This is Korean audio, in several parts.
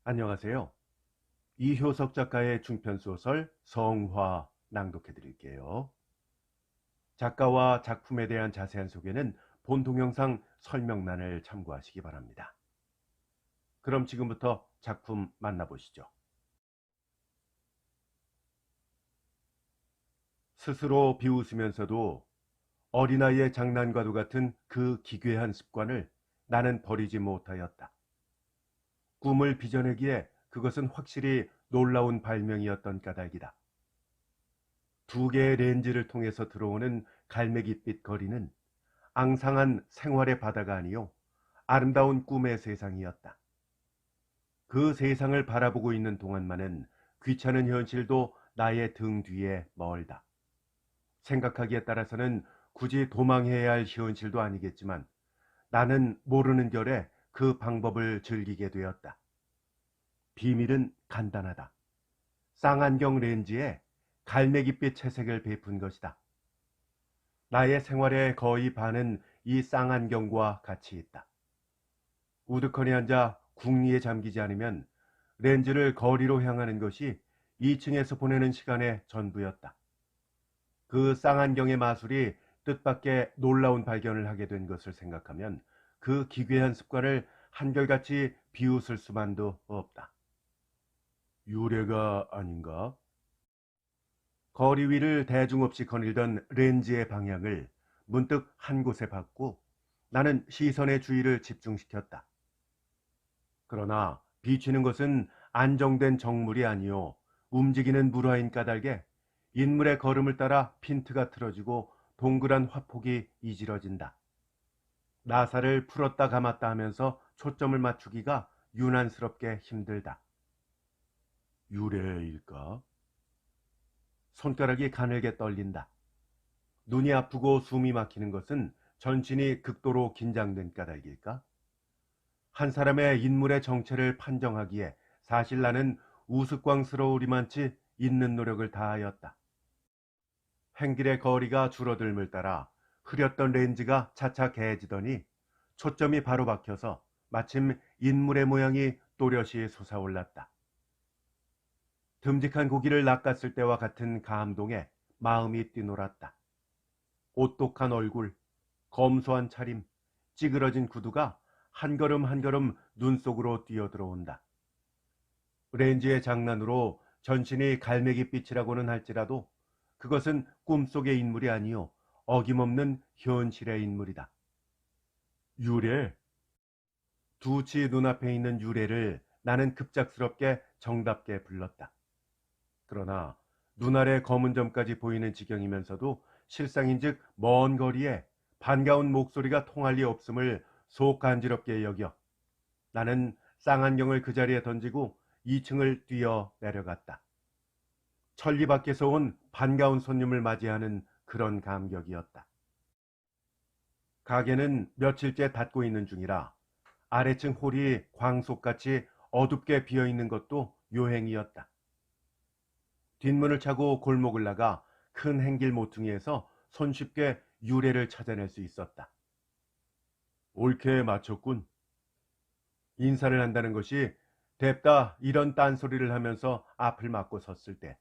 안녕하세요. 이효석 작가의 중편소설 성화 낭독해 드릴게요. 작가와 작품에 대한 자세한 소개는 본 동영상 설명란을 참고하시기 바랍니다. 그럼 지금부터 작품 만나보시죠. 스스로 비웃으면서도 어린아이의 장난과도 같은 그 기괴한 습관을 나는 버리지 못하였다. 꿈을 빚어내기에 그것은 확실히 놀라운 발명이었던 까닭이다. 두 개의 렌즈를 통해서 들어오는 갈매기빛 거리는 앙상한 생활의 바다가 아니요 아름다운 꿈의 세상이었다. 그 세상을 바라보고 있는 동안만은 귀찮은 현실도 나의 등 뒤에 멀다. 생각하기에 따라서는 굳이 도망해야 할 현실도 아니겠지만 나는 모르는 결에 그 방법을 즐기게 되었다. 비밀은 간단하다. 쌍안경 렌즈에 갈매기빛 채색을 베푼 것이다. 나의 생활의 거의 반은 이 쌍안경과 같이 있다. 우두커니 앉아 궁리에 잠기지 않으면 렌즈를 거리로 향하는 것이 2층에서 보내는 시간의 전부였다. 그 쌍안경의 마술이 뜻밖의 놀라운 발견을 하게 된 것을 생각하면 그 기괴한 습관을 한결같이 비웃을 수만도 없다. 유래가 아닌가? 거리 위를 대중 없이 거닐던 렌즈의 방향을 문득 한 곳에 받고 나는 시선의 주의를 집중시켰다. 그러나 비치는 것은 안정된 정물이 아니요 움직이는 물화인 까닭에 인물의 걸음을 따라 핀트가 틀어지고 동그란 화폭이 이지러진다. 나사를 풀었다 감았다 하면서 초점을 맞추기가 유난스럽게 힘들다. 유래일까? 손가락이 가늘게 떨린다. 눈이 아프고 숨이 막히는 것은 전신이 극도로 긴장된 까닭일까? 한 사람의 인물의 정체를 판정하기에 사실 나는 우스꽝스러우리만치 있는 노력을 다하였다. 행길의 거리가 줄어들물 따라 흐렸던 렌즈가 차차 개해지더니 초점이 바로 박혀서 마침 인물의 모양이 또렷이 솟아올랐다. 듬직한 고기를 낚았을 때와 같은 감동에 마음이 뛰놀았다. 오똑한 얼굴, 검소한 차림, 찌그러진 구두가 한 걸음 한 걸음 눈 속으로 뛰어들어온다. 렌즈의 장난으로 전신이 갈매기빛이라고는 할지라도 그것은 꿈속의 인물이 아니요 어김없는 현실의 인물이다. 유래. 두치 눈앞에 있는 유래를 나는 급작스럽게 정답게 불렀다. 그러나 눈 아래 검은 점까지 보이는 지경이면서도 실상인즉 먼 거리에 반가운 목소리가 통할 리 없음을 속 간지럽게 여겨 나는 쌍안경을 그 자리에 던지고 2층을 뛰어 내려갔다. 천리 밖에서 온 반가운 손님을 맞이하는 그런 감격이었다. 가게는 며칠째 닫고 있는 중이라 아래층 홀이 광속같이 어둡게 비어있는 것도 요행이었다. 뒷문을 차고 골목을 나가 큰 행길 모퉁이에서 손쉽게 유래를 찾아낼 수 있었다. 옳게 맞췄군. 인사를 한다는 것이 뎁다 이런 딴소리를 하면서 앞을 막고 섰을 때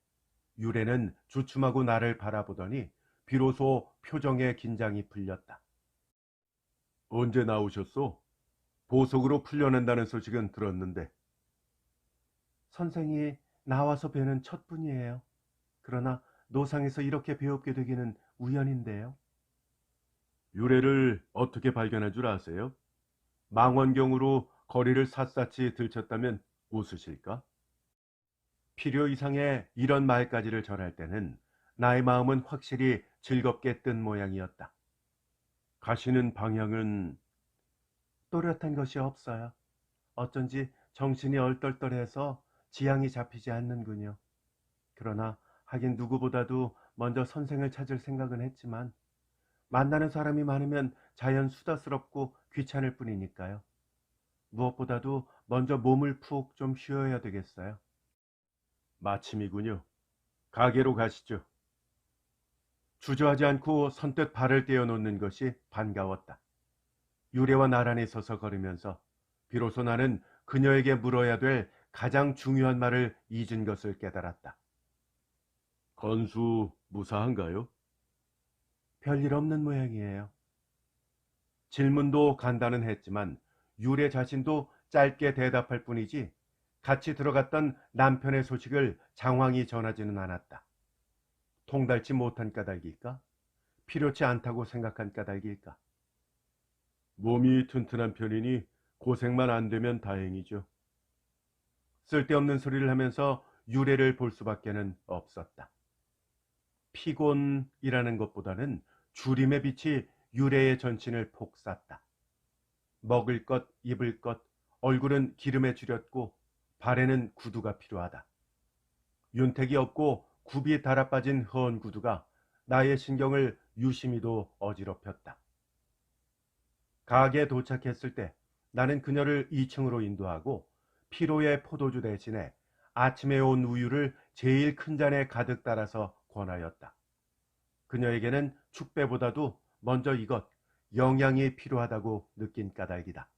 유래는 주춤하고 나를 바라보더니 비로소 표정의 긴장이 풀렸다. 언제 나오셨소? 보석으로 풀려낸다는 소식은 들었는데. 선생이 나와서 뵈는 첫분이에요. 그러나 노상에서 이렇게 배웁게 되기는 우연인데요. 유래를 어떻게 발견할 줄 아세요? 망원경으로 거리를 샅샅이 들쳤다면 웃으실까? 필요 이상의 이런 말까지를 전할 때는 나의 마음은 확실히 즐겁게 뜬 모양이었다. 가시는 방향은 또렷한 것이 없어요. 어쩐지 정신이 얼떨떨해서 지향이 잡히지 않는군요. 그러나 하긴 누구보다도 먼저 선생을 찾을 생각은 했지만 만나는 사람이 많으면 자연 수다스럽고 귀찮을 뿐이니까요. 무엇보다도 먼저 몸을 푹 좀 쉬어야 되겠어요. 마침이군요. 가게로 가시죠. 주저하지 않고 선뜻 발을 떼어놓는 것이 반가웠다. 유래와 나란히 서서 걸으면서 비로소 나는 그녀에게 물어야 될 가장 중요한 말을 잊은 것을 깨달았다. 건수 무사한가요? 별일 없는 모양이에요. 질문도 간단은 했지만 유래 자신도 짧게 대답할 뿐이지 같이 들어갔던 남편의 소식을 장황히 전하지는 않았다. 통달치 못한 까닭일까? 필요치 않다고 생각한 까닭일까? 몸이 튼튼한 편이니 고생만 안 되면 다행이죠. 쓸데없는 소리를 하면서 유래를 볼 수밖에는 없었다. 피곤이라는 것보다는 주림의 빛이 유래의 전신을 폭 쐈다. 먹을 것, 입을 것, 얼굴은 기름에 줄였고 발에는 구두가 필요하다. 윤택이 없고 굽이 달아빠진 헌 구두가 나의 신경을 유심히도 어지럽혔다. 가게에 도착했을 때 나는 그녀를 2층으로 인도하고 피로의 포도주 대신에 아침에 온 우유를 제일 큰 잔에 가득 따라서 권하였다. 그녀에게는 축배보다도 먼저 이것, 영양이 필요하다고 느낀 까닭이다.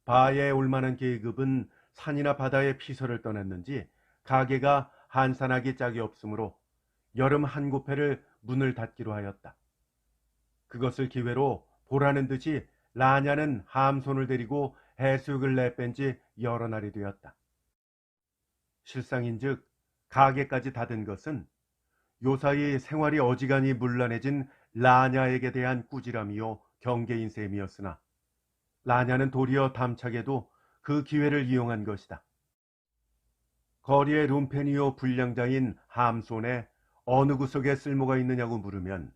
바에 올만한 계급은 산이나 바다에 피서를 떠났는지 가게가 한산하기 짝이 없으므로 여름 한구패를 문을 닫기로 하였다. 그것을 기회로 보라는 듯이 라냐는 함손을 데리고 해수욕을 내뺀 지 여러 날이 되었다. 실상인즉 가게까지 닫은 것은 요사이 생활이 어지간히 문란해진 라냐에게 대한 꾸지람이요 경계인 셈이었으나 라냐는 도리어 담차게도 그 기회를 이용한 것이다. 거리의 룸펜이요 불량자인 함손에 어느 구석에 쓸모가 있느냐고 물으면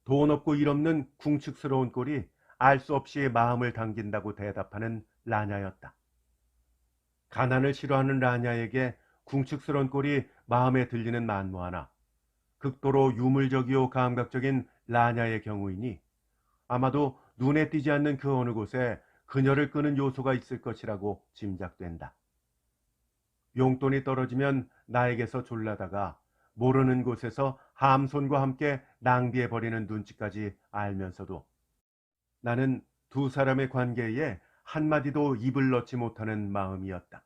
돈 없고 일 없는 궁측스러운 꼴이 알 수 없이 마음을 당긴다고 대답하는 라냐였다. 가난을 싫어하는 라냐에게 궁측스러운 꼴이 마음에 들리는 만무 하나 극도로 유물적이요 감각적인 라냐의 경우이니 아마도 눈에 띄지 않는 그 어느 곳에 그녀를 끄는 요소가 있을 것이라고 짐작된다. 용돈이 떨어지면 나에게서 졸라다가 모르는 곳에서 함손과 함께 낭비해버리는 눈치까지 알면서도 나는 두 사람의 관계에 한마디도 입을 넣지 못하는 마음이었다.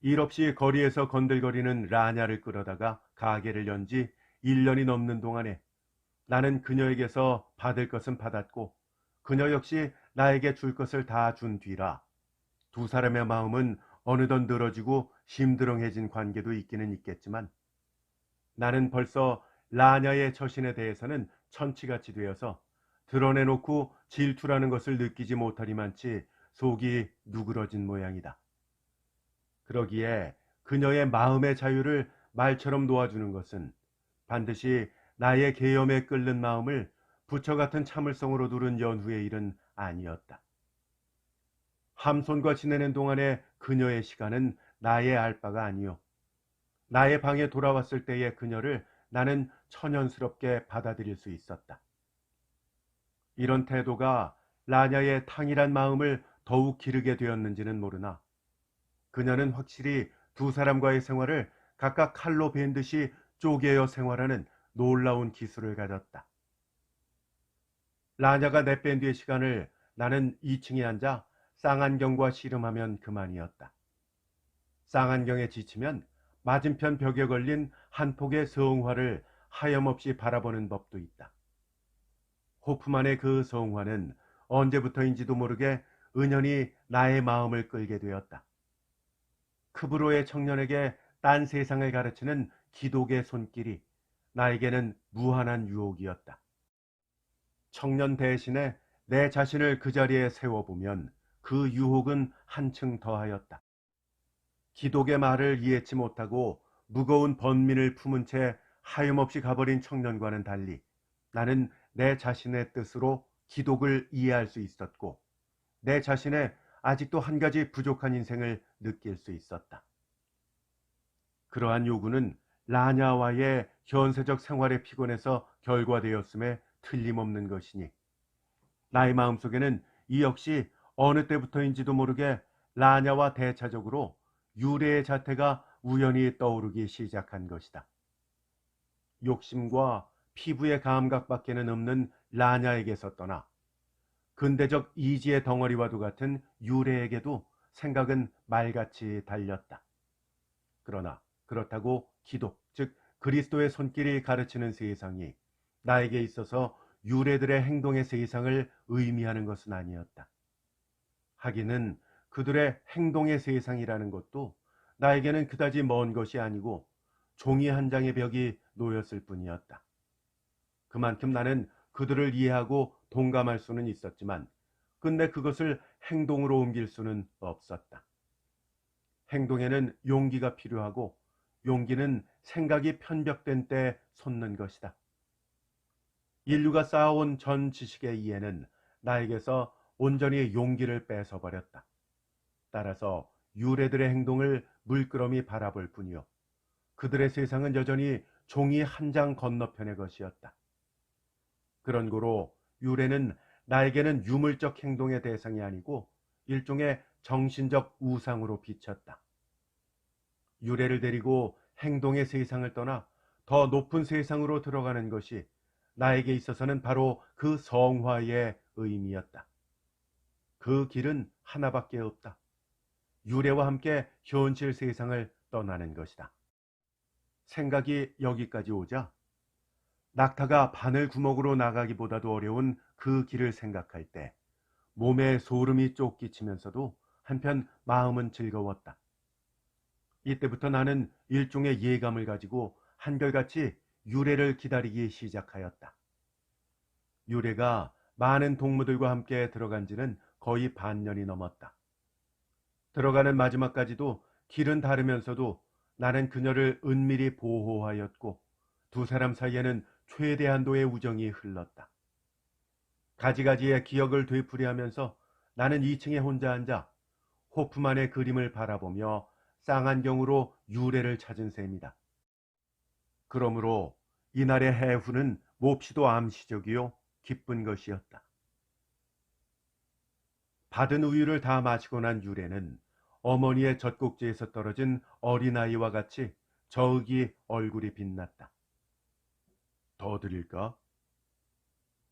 일 없이 거리에서 건들거리는 라냐를 끌어다가 가게를 연 지 1년이 넘는 동안에 나는 그녀에게서 받을 것은 받았고 그녀 역시 나에게 줄 것을 다 준 뒤라 두 사람의 마음은 어느덧 늘어지고 심드렁해진 관계도 있기는 있겠지만 나는 벌써 라냐의 처신에 대해서는 천치같이 되어서 드러내놓고 질투라는 것을 느끼지 못하리만치 속이 누그러진 모양이다. 그러기에 그녀의 마음의 자유를 말처럼 놓아주는 것은 반드시 나의 계엄에 끓는 마음을 부처 같은 참을성으로 두른 연후의 일은 아니었다. 함손과 지내는 동안의 그녀의 시간은 나의 알바가 아니요. 나의 방에 돌아왔을 때의 그녀를 나는 천연스럽게 받아들일 수 있었다. 이런 태도가 라냐의 탕이란 마음을 더욱 기르게 되었는지는 모르나 그녀는 확실히 두 사람과의 생활을 각각 칼로 벤 듯이 쪼개어 생활하는 놀라운 기술을 가졌다. 라냐가 내뺀 뒤의 시간을 나는 2층에 앉아 쌍안경과 씨름하면 그만이었다. 쌍안경에 지치면 맞은편 벽에 걸린 한 폭의 성화를 하염없이 바라보는 법도 있다. 호프만의 그 성화는 언제부터인지도 모르게 은연히 나의 마음을 끌게 되었다. 크브로의 청년에게 딴 세상을 가르치는 기독의 손길이 나에게는 무한한 유혹이었다. 청년 대신에 내 자신을 그 자리에 세워보면 그 유혹은 한층 더하였다. 기독의 말을 이해치 못하고 무거운 번민을 품은 채 하염없이 가버린 청년과는 달리 나는 내 자신의 뜻으로 기독을 이해할 수 있었고 내 자신의 아직도 한 가지 부족한 인생을 느낄 수 있었다. 그러한 요구는 라냐와의 현세적 생활의 피곤에서 결과되었음에 틀림없는 것이니 나의 마음속에는 이 역시 어느 때부터인지도 모르게 라냐와 대차적으로 유래의 자태가 우연히 떠오르기 시작한 것이다. 욕심과 피부의 감각밖에는 없는 라냐에게서 떠나 근대적 이지의 덩어리와도 같은 유래에게도 생각은 말같이 달렸다. 그러나 그렇다고 기독, 즉 그리스도의 손길이 가르치는 세상이 나에게 있어서 유래들의 행동의 세상을 의미하는 것은 아니었다. 하기는 그들의 행동의 세상이라는 것도 나에게는 그다지 먼 것이 아니고 종이 한 장의 벽이 놓였을 뿐이었다. 그만큼 나는 그들을 이해하고 동감할 수는 있었지만 끝내 그것을 행동으로 옮길 수는 없었다. 행동에는 용기가 필요하고 용기는 생각이 편벽된 때 솟는 것이다. 인류가 쌓아온 전 지식의 이해는 나에게서 온전히 용기를 뺏어버렸다. 따라서 유래들의 행동을 물끄러미 바라볼 뿐이요. 그들의 세상은 여전히 종이 한 장 건너편의 것이었다. 그런 고로 유래는 나에게는 유물적 행동의 대상이 아니고 일종의 정신적 우상으로 비쳤다. 유래를 데리고 행동의 세상을 떠나 더 높은 세상으로 들어가는 것이 나에게 있어서는 바로 그 성화의 의미였다. 그 길은 하나밖에 없다. 유래와 함께 현실 세상을 떠나는 것이다. 생각이 여기까지 오자 낙타가 바늘 구멍으로 나가기보다도 어려운 그 길을 생각할 때 몸에 소름이 쫓기치면서도 한편 마음은 즐거웠다. 이때부터 나는 일종의 예감을 가지고 한결같이 유래를 기다리기 시작하였다. 유래가 많은 동무들과 함께 들어간 지는 거의 반년이 넘었다. 들어가는 마지막까지도 길은 다르면서도 나는 그녀를 은밀히 보호하였고 두 사람 사이에는 최대한도의 우정이 흘렀다. 가지가지의 기억을 되풀이하면서 나는 2층에 혼자 앉아 호프만의 그림을 바라보며 쌍안경으로 유래를 찾은 셈이다. 그러므로 이날의 해후는 몹시도 암시적이요 기쁜 것이었다. 받은 우유를 다 마시고 난 유래는 어머니의 젖꼭지에서 떨어진 어린아이와 같이 저으기 얼굴이 빛났다. 더 드릴까?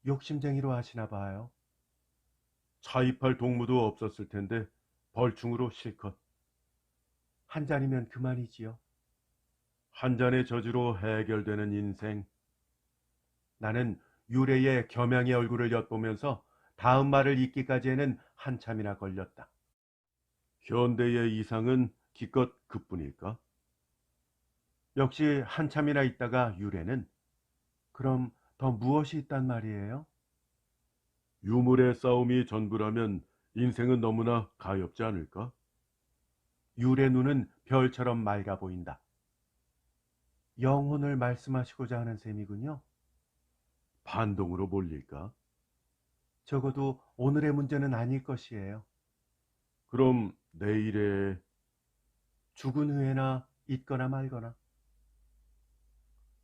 욕심쟁이로 하시나 봐요. 차입할 동무도 없었을 텐데 벌충으로 실컷. 한 잔이면 그만이지요. 한 잔의 저주로 해결되는 인생. 나는 유래의 겸양의 얼굴을 엿보면서 다음 말을 잇기까지에는 한참이나 걸렸다. 현대의 이상은 기껏 그뿐일까? 역시 한참이나 있다가 유래는 그럼 더 무엇이 있단 말이에요? 유물의 싸움이 전부라면 인생은 너무나 가엾지 않을까? 유래 눈은 별처럼 맑아 보인다. 영혼을 말씀하시고자 하는 셈이군요. 반동으로 몰릴까? 적어도 오늘의 문제는 아닐 것이에요. 그럼 내일에 죽은 후에나 있거나 말거나.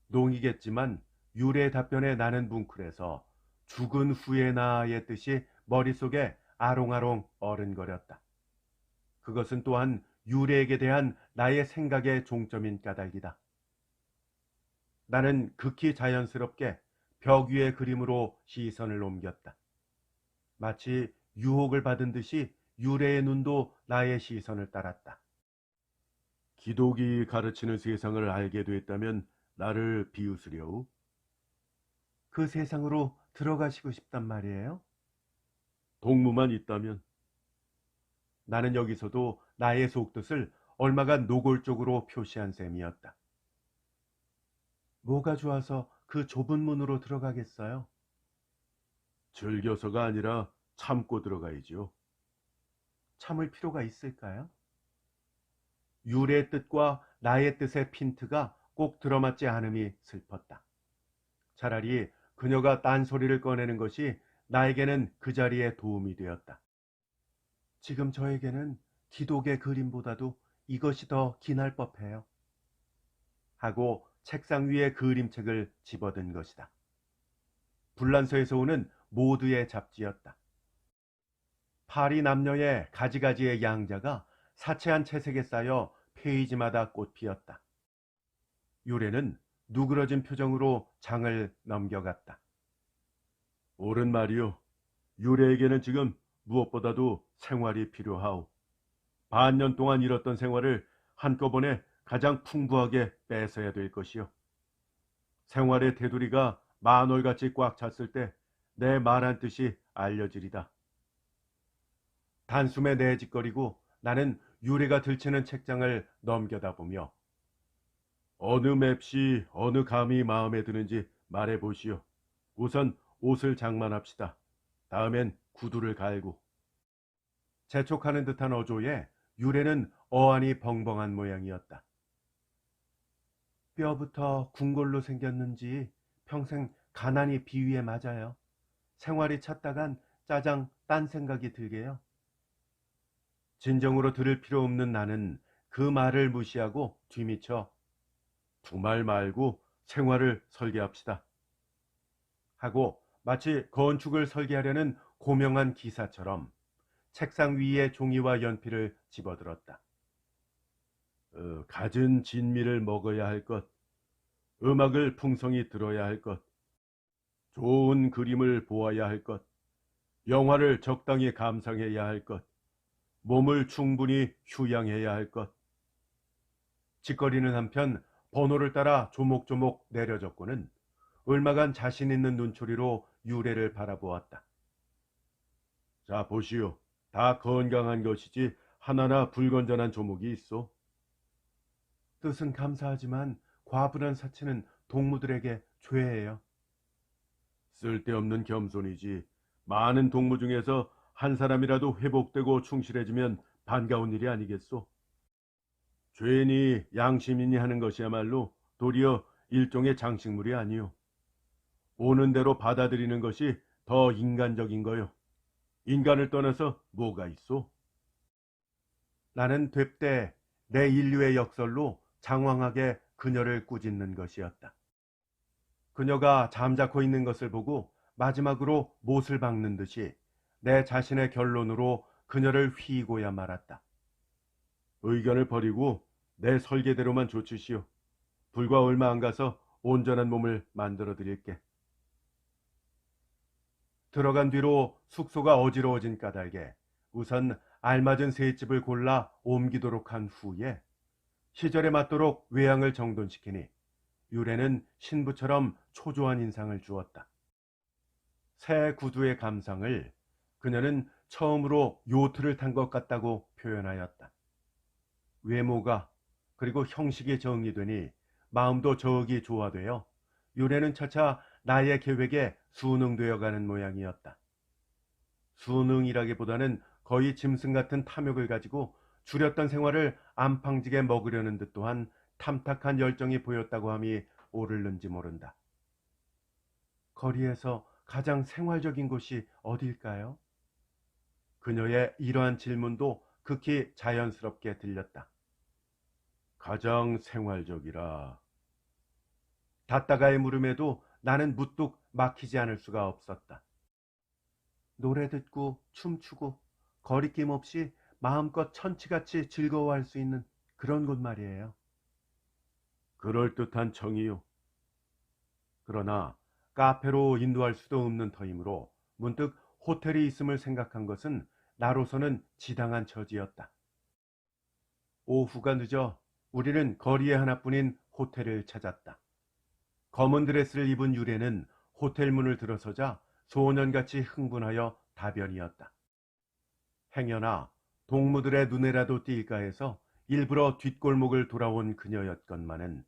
농이겠지만 유래의 답변에 나는 뭉클해서 죽은 후에나의 뜻이 머릿속에 아롱아롱 어른거렸다. 그것은 또한 유래에게 대한 나의 생각의 종점인 까닭이다. 나는 극히 자연스럽게 벽 위의 그림으로 시선을 옮겼다. 마치 유혹을 받은 듯이 유래의 눈도 나의 시선을 따랐다. 기독이 가르치는 세상을 알게 됐다면 나를 비웃으려우? 그 세상으로 들어가시고 싶단 말이에요? 동무만 있다면. 나는 여기서도 나의 속뜻을 얼마간 노골적으로 표시한 셈이었다. 뭐가 좋아서 그 좁은 문으로 들어가겠어요? 즐겨서가 아니라 참고 들어가야지요. 참을 필요가 있을까요? 유래의 뜻과 나의 뜻의 핀트가 꼭 들어맞지 않음이 슬펐다. 차라리 그녀가 딴소리를 꺼내는 것이 나에게는 그 자리에 도움이 되었다. 지금 저에게는 기독의 그림보다도 이것이 더 기날 법해요. 하고 책상 위에 그림책을 집어든 것이다. 불란서에서 오는 모두의 잡지였다. 파리 남녀의 가지가지의 양자가 사채한 채색에 쌓여 페이지마다 꽃 피었다. 유래는 누그러진 표정으로 장을 넘겨갔다. 옳은 말이요. 유래에게는 지금 무엇보다도 생활이 필요하오. 반년 동안 잃었던 생활을 한꺼번에 가장 풍부하게 뺏어야 될 것이요. 생활의 테두리가 만월같이 꽉 찼을 때 내 말한 뜻이 알려지리다. 단숨에 내짓거리고 나는 유래가 들치는 책장을 넘겨다보며 어느 맵시 어느 감이 마음에 드는지 말해보시오. 우선 옷을 장만합시다. 다음엔 구두를 갈고. 재촉하는 듯한 어조에 유래는 어안이 벙벙한 모양이었다. 뼈부터 궁골로 생겼는지 평생 가난이 비위에 맞아요. 생활이 찼다간 짜장 딴 생각이 들게요. 진정으로 들을 필요 없는 나는 그 말을 무시하고 뒤미쳐 두말 말고 생활을 설계합시다 하고 마치 건축을 설계하려는 고명한 기사처럼 책상 위에 종이와 연필을 집어들었다. 갖은 진미를 먹어야 할 것, 음악을 풍성히 들어야 할 것, 좋은 그림을 보아야 할 것, 영화를 적당히 감상해야 할 것, 몸을 충분히 휴양해야 할 것. 짓거리는 한편 번호를 따라 조목조목 내려졌고는 얼마간 자신 있는 눈초리로 유래를 바라보았다. 자, 보시오. 다 건강한 것이지 하나나 불건전한 조목이 있어. 뜻은 감사하지만 과분한 사치는 동무들에게 죄예요. 쓸데없는 겸손이지. 많은 동무 중에서 한 사람이라도 회복되고 충실해지면 반가운 일이 아니겠소. 죄니 양심이니 하는 것이야말로 도리어 일종의 장식물이 아니오. 오는 대로 받아들이는 것이 더 인간적인 거요. 인간을 떠나서 뭐가 있소? 나는 되때 내 인류의 역설로 장황하게 그녀를 꾸짖는 것이었다. 그녀가 잠자코 있는 것을 보고 마지막으로 못을 박는 듯이 내 자신의 결론으로 그녀를 휘고야 말았다. 의견을 버리고 내 설계대로만 조치시오. 불과 얼마 안 가서 온전한 몸을 만들어 드릴게. 들어간 뒤로 숙소가 어지러워진 까닭에 우선 알맞은 새 집을 골라 옮기도록 한 후에 시절에 맞도록 외양을 정돈시키니 유래는 신부처럼 초조한 인상을 주었다. 새 구두의 감상을 그녀는 처음으로 요트를 탄 것 같다고 표현하였다. 외모가 그리고 형식이 정리되니 마음도 저기 조화되어 유래는 차차 나의 계획에 순응되어 가는 모양이었다. 순응이라기보다는 거의 짐승 같은 탐욕을 가지고 줄였던 생활을 안팡지게 먹으려는 듯 또한 탐탁한 열정이 보였다고 함이 옳을는지 모른다. 거리에서 가장 생활적인 곳이 어딜까요? 그녀의 이러한 질문도 극히 자연스럽게 들렸다. 가장 생활적이라. 닫다가의 물음에도 나는 무뚝 막히지 않을 수가 없었다. 노래 듣고 춤추고 거리낌 없이 마음껏 천치같이 즐거워할 수 있는 그런 곳 말이에요. 그럴듯한 청이요. 그러나 카페로 인도할 수도 없는 터이므로 문득 호텔이 있음을 생각한 것은 나로서는 지당한 처지였다. 오후가 늦어 우리는 거리에 하나뿐인 호텔을 찾았다. 검은 드레스를 입은 유래는 호텔 문을 들어서자 소년같이 흥분하여 다변이었다. 행여나 동무들의 눈에라도 띌까 해서 일부러 뒷골목을 돌아온 그녀였건만은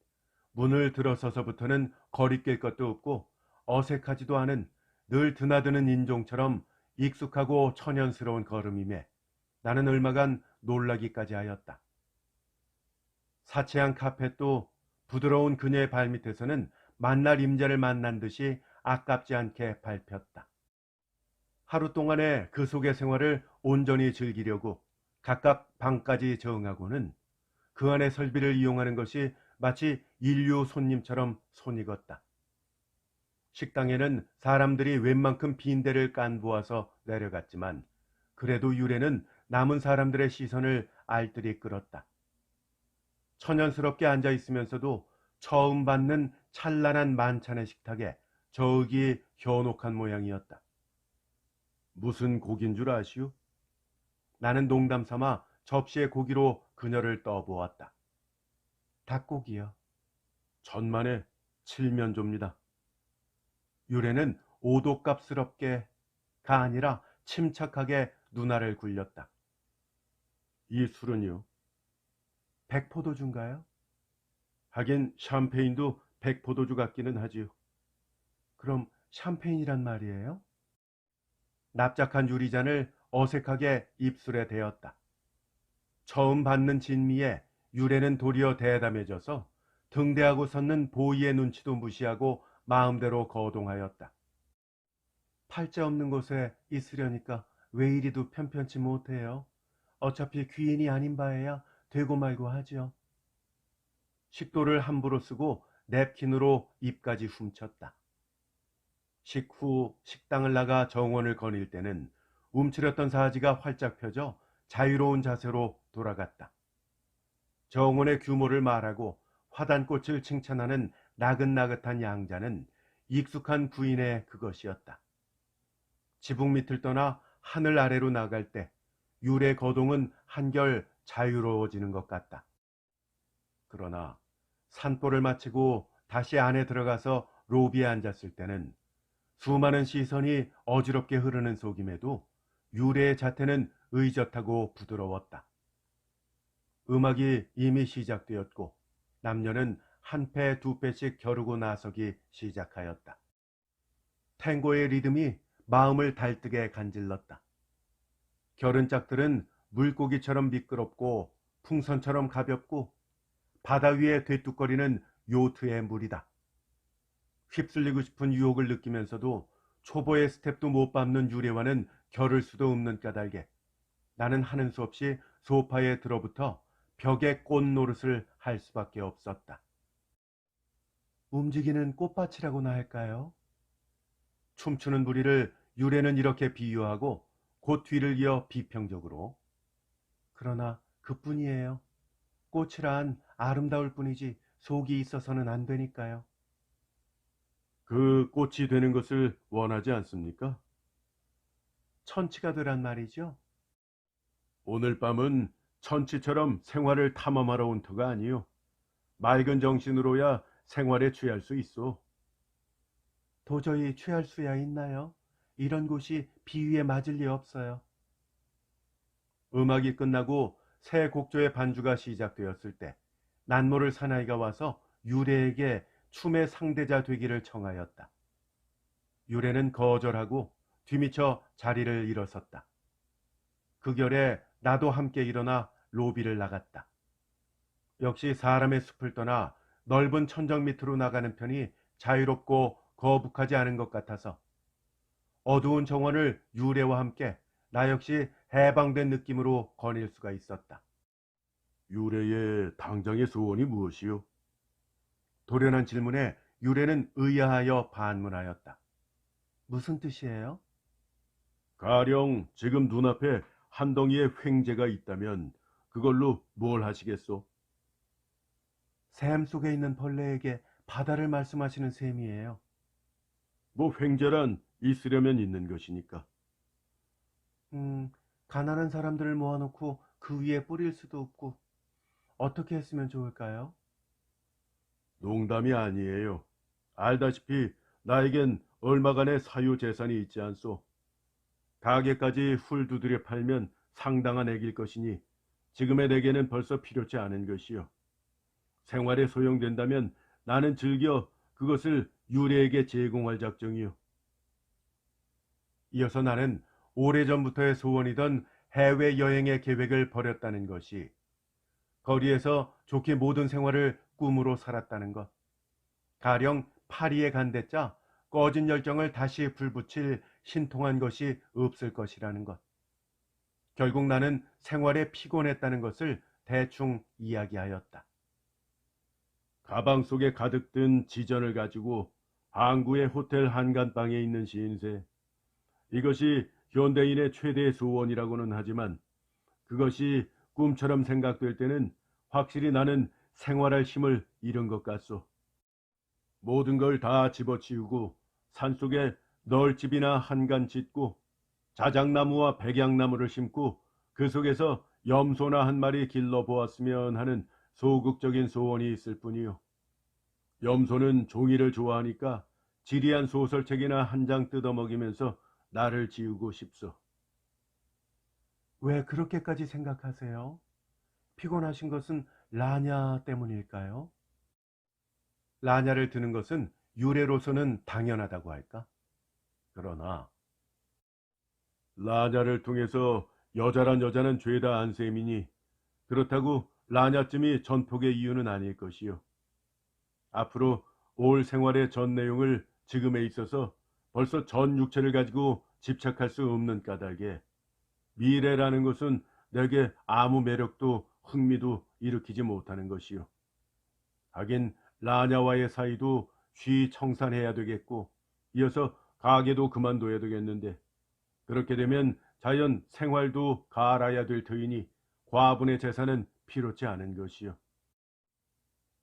문을 들어서서부터는 거리낄 것도 없고 어색하지도 않은 늘 드나드는 인종처럼 익숙하고 천연스러운 걸음임에 나는 얼마간 놀라기까지 하였다. 사치한 카펫도 부드러운 그녀의 발밑에서는 만날 임자를 만난 듯이 아깝지 않게 밟혔다. 하루 동안의 그 속의 생활을 온전히 즐기려고 각각 방까지 정하고는 그 안의 설비를 이용하는 것이 마치 인류 손님처럼 손익었다. 식당에는 사람들이 웬만큼 빈대를 깐보아서 내려갔지만 그래도 유래는 남은 사람들의 시선을 알뜰히 끌었다. 천연스럽게 앉아 있으면서도 처음 받는 찬란한 만찬의 식탁에 저기 현혹한 모양이었다. 무슨 곡인 줄 아시오? 나는 농담 삼아 접시의 고기로 그녀를 떠보았다. 닭고기요. 천만에 칠면조입니다. 유래는 오독갑스럽게가 아니라 침착하게 눈알을 굴렸다. 이 술은요? 백포도주인가요? 하긴 샴페인도 백포도주 같기는 하지요. 그럼 샴페인이란 말이에요? 납작한 유리잔을 어색하게 입술에 대었다. 처음 받는 진미에 유래는 도리어 대담해져서 등대하고 섰는 보이의 눈치도 무시하고 마음대로 거동하였다. 팔자 없는 곳에 있으려니까 왜 이리도 편편치 못해요. 어차피 귀인이 아닌 바에야 되고 말고 하지요. 식도를 함부로 쓰고 냅킨으로 입까지 훔쳤다. 식후 식당을 나가 정원을 거닐 때는 움츠렸던 사지가 활짝 펴져 자유로운 자세로 돌아갔다. 정원의 규모를 말하고 화단꽃을 칭찬하는 나긋나긋한 양자는 익숙한 부인의 그것이었다. 지붕 밑을 떠나 하늘 아래로 나갈 때 유래 거동은 한결 자유로워지는 것 같다. 그러나 산보를 마치고 다시 안에 들어가서 로비에 앉았을 때는 수많은 시선이 어지럽게 흐르는 속임에도 유래의 자태는 의젓하고 부드러웠다. 음악이 이미 시작되었고 남녀는 한 패 두 패씩 겨루고 나서기 시작하였다. 탱고의 리듬이 마음을 달뜨게 간질렀다. 겨른 짝들은 물고기처럼 미끄럽고 풍선처럼 가볍고 바다 위에 되뚝거리는 요트의 물이다. 휩쓸리고 싶은 유혹을 느끼면서도 초보의 스텝도 못 밟는 유래와는 겨룰 수도 없는 까닭에 나는 하는 수 없이 소파에 들어붙어 벽에 꽃 노릇을 할 수밖에 없었다. 움직이는 꽃밭이라고나 할까요? 춤추는 무리를 유래는 이렇게 비유하고 곧 뒤를 이어 비평적으로 그러나 그뿐이에요. 꽃이란 아름다울 뿐이지 속이 있어서는 안 되니까요. 그 꽃이 되는 것을 원하지 않습니까? 천치가 되란 말이죠. 오늘 밤은 천치처럼 생활을 탐험하러 온 터가 아니요. 맑은 정신으로야 생활에 취할 수 있어. 도저히 취할 수야 있나요? 이런 곳이 비위에 맞을 리 없어요. 음악이 끝나고 새 곡조의 반주가 시작되었을 때 난모를 사나이가 와서 유래에게 춤의 상대자 되기를 청하였다. 유래는 거절하고 뒤미쳐 자리를 일어섰다. 그 결에 나도 함께 일어나 로비를 나갔다. 역시 사람의 숲을 떠나 넓은 천정 밑으로 나가는 편이 자유롭고 거북하지 않은 것 같아서 어두운 정원을 유래와 함께 나 역시 해방된 느낌으로 거닐 수가 있었다. 유래의 당장의 소원이 무엇이요? 돌연한 질문에 유래는 의아하여 반문하였다. 무슨 뜻이에요? 가령 지금 눈앞에 한 덩이의 횡재가 있다면 그걸로 뭘 하시겠소? 샘 속에 있는 벌레에게 바다를 말씀하시는 셈이에요. 뭐 횡재란 있으려면 있는 것이니까. 가난한 사람들을 모아놓고 그 위에 뿌릴 수도 없고 어떻게 했으면 좋을까요? 농담이 아니에요. 알다시피 나에겐 얼마간의 사유 재산이 있지 않소. 가게까지 훌 두드려 팔면 상당한 액일 것이니 지금의 내게는 벌써 필요치 않은 것이요. 생활에 소용된다면 나는 즐겨 그것을 유래에게 제공할 작정이요. 이어서 나는 오래전부터의 소원이던 해외여행의 계획을 벌였다는 것이 거리에서 좋게 모든 생활을 꿈으로 살았다는 것. 가령 파리에 간 데짜 꺼진 열정을 다시 불붙일 신통한 것이 없을 것이라는 것. 결국 나는 생활에 피곤했다는 것을 대충 이야기하였다. 가방 속에 가득 든 지전을 가지고 항구의 호텔 한간방에 있는 신세. 이것이 현대인의 최대 소원이라고는 하지만 그것이 꿈처럼 생각될 때는 확실히 나는 생활할 힘을 잃은 것 같소. 모든 걸 다 집어치우고 산속에 널집이나 한간 짓고 자작나무와 백양나무를 심고 그 속에서 염소나 한 마리 길러보았으면 하는 소극적인 소원이 있을 뿐이요. 염소는 종이를 좋아하니까 지리한 소설책이나 한 장 뜯어먹이면서 나를 지우고 싶소. 왜 그렇게까지 생각하세요? 피곤하신 것은 라냐 때문일까요? 라냐를 드는 것은 유래로서는 당연하다고 할까? 그러나 라냐를 통해서 여자란 여자는 죄다 안셈이니 그렇다고 라냐쯤이 전폭의 이유는 아닐 것이요. 앞으로 올 생활의 전 내용을 지금에 있어서 벌써 전 육체를 가지고 집착할 수 없는 까닭에 미래라는 것은 내게 아무 매력도 흥미도 일으키지 못하는 것이요. 하긴 라냐와의 사이도 쉬 청산해야 되겠고 이어서 가게도 그만둬야 되겠는데 그렇게 되면 자연 생활도 갈아야 될 터이니 과분의 재산은 필요치 않은 것이요.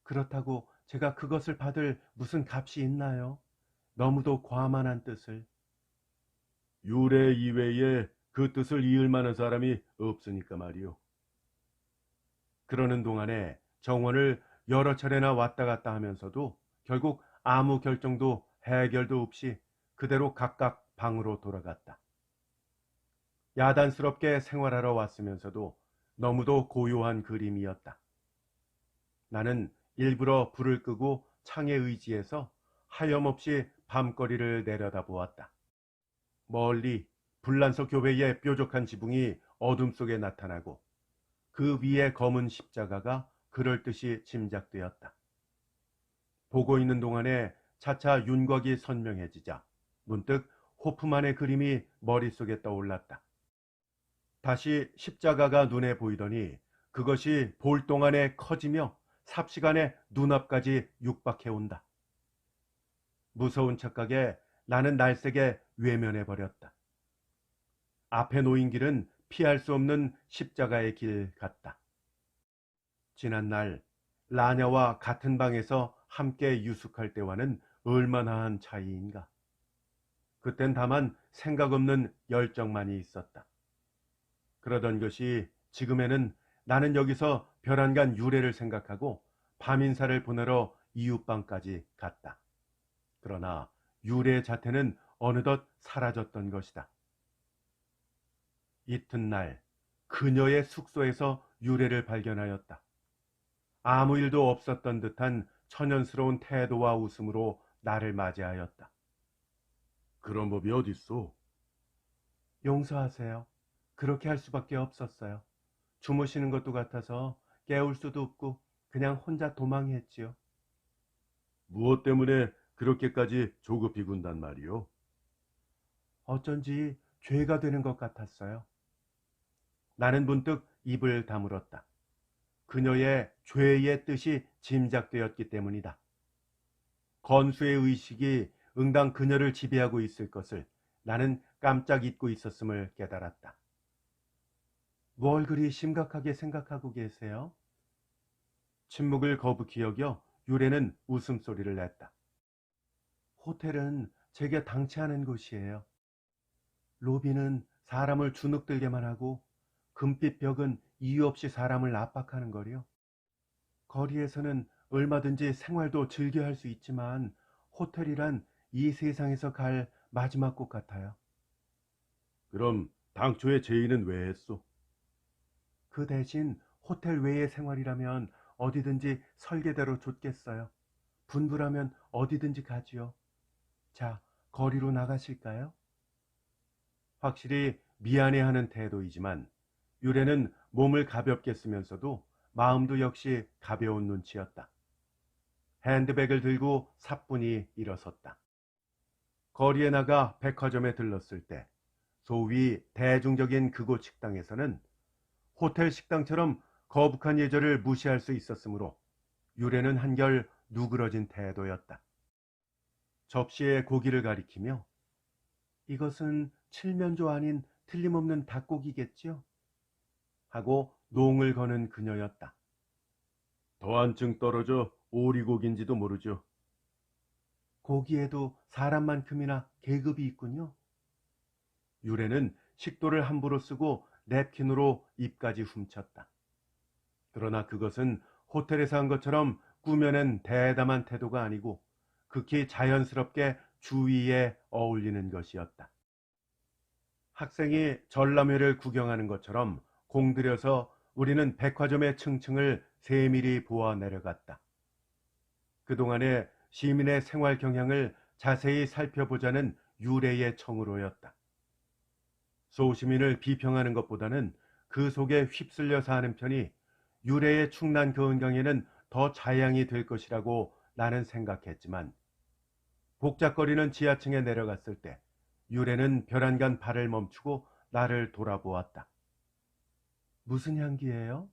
그렇다고 제가 그것을 받을 무슨 값이 있나요? 너무도 과만한 뜻을. 유래 이외에 그 뜻을 이을 만한 사람이 없으니까 말이요. 그러는 동안에 정원을 여러 차례나 왔다 갔다 하면서도 결국 아무 결정도 해결도 없이 그대로 각각 방으로 돌아갔다. 야단스럽게 생활하러 왔으면서도 너무도 고요한 그림이었다. 나는 일부러 불을 끄고 창에 의지해서 하염없이 밤거리를 내려다보았다. 멀리 불란서 교회의 뾰족한 지붕이 어둠 속에 나타나고 그 위에 검은 십자가가 그럴듯이 짐작되었다. 보고 있는 동안에 차차 윤곽이 선명해지자 문득 호프만의 그림이 머릿속에 떠올랐다. 다시 십자가가 눈에 보이더니 그것이 볼 동안에 커지며 삽시간에 눈앞까지 육박해온다. 무서운 착각에 나는 날쌔게 외면해버렸다. 앞에 놓인 길은 피할 수 없는 십자가의 길 같다. 지난날 라냐와 같은 방에서 함께 유숙할 때와는 얼마나 한 차이인가. 그땐 다만 생각 없는 열정만이 있었다. 그러던 것이 지금에는 나는 여기서 별안간 유래를 생각하고 밤인사를 보내러 이웃방까지 갔다. 그러나 유래의 자태는 어느덧 사라졌던 것이다. 이튿날 그녀의 숙소에서 유래를 발견하였다. 아무 일도 없었던 듯한 천연스러운 태도와 웃음으로 나를 맞이하였다. 그런 법이 어딨어? 용서하세요. 그렇게 할 수밖에 없었어요. 주무시는 것도 같아서 깨울 수도 없고 그냥 혼자 도망했지요. 무엇 때문에 그렇게까지 조급히 군단 말이오? 어쩐지 죄가 되는 것 같았어요. 나는 문득 입을 다물었다. 그녀의 죄의 뜻이 짐작되었기 때문이다. 건수의 의식이 응당 그녀를 지배하고 있을 것을 나는 깜짝 잊고 있었음을 깨달았다. 뭘 그리 심각하게 생각하고 계세요? 침묵을 거북히 여겨 유래는 웃음소리를 냈다. 호텔은 제게 당치 않은 곳이에요. 로비는 사람을 주눅들게만 하고 금빛 벽은 이유 없이 사람을 압박하는 거요. 거리에서는 얼마든지 생활도 즐겨 할 수 있지만 호텔이란 이 세상에서 갈 마지막 곳 같아요. 그럼 당초에 제의는 왜 했소? 그 대신 호텔 외의 생활이라면 어디든지 설계대로 줬겠어요. 분부라면 어디든지 가지요. 자, 거리로 나가실까요? 확실히 미안해하는 태도이지만 유래는 몸을 가볍게 쓰면서도 마음도 역시 가벼운 눈치였다. 핸드백을 들고 사뿐히 일어섰다. 거리에 나가 백화점에 들렀을 때 소위 대중적인 그곳 식당에서는 호텔 식당처럼 거북한 예절을 무시할 수 있었으므로 유래는 한결 누그러진 태도였다. 접시에 고기를 가리키며 이것은 칠면조 아닌 틀림없는 닭고기겠죠? 하고 농을 거는 그녀였다. 더 한층 떨어져 오리고기인지도 모르죠. 고기에도 사람만큼이나 계급이 있군요. 유래는 식도를 함부로 쓰고 냅킨으로 입까지 훔쳤다. 그러나 그것은 호텔에서 한 것처럼 꾸며낸 대담한 태도가 아니고 극히 자연스럽게 주위에 어울리는 것이었다. 학생이 전람회를 구경하는 것처럼 공들여서 우리는 백화점의 층층을 세밀히 보아 내려갔다. 그동안의 시민의 생활 경향을 자세히 살펴보자는 유래의 청으로였다. 소시민을 비평하는 것보다는 그 속에 휩쓸려 사는 편이 유래의 충난 건강에는 더 자양이 될 것이라고 나는 생각했지만 복잡거리는 지하층에 내려갔을 때 유래는 벼랑간 발을 멈추고 나를 돌아보았다. 무슨 향기예요?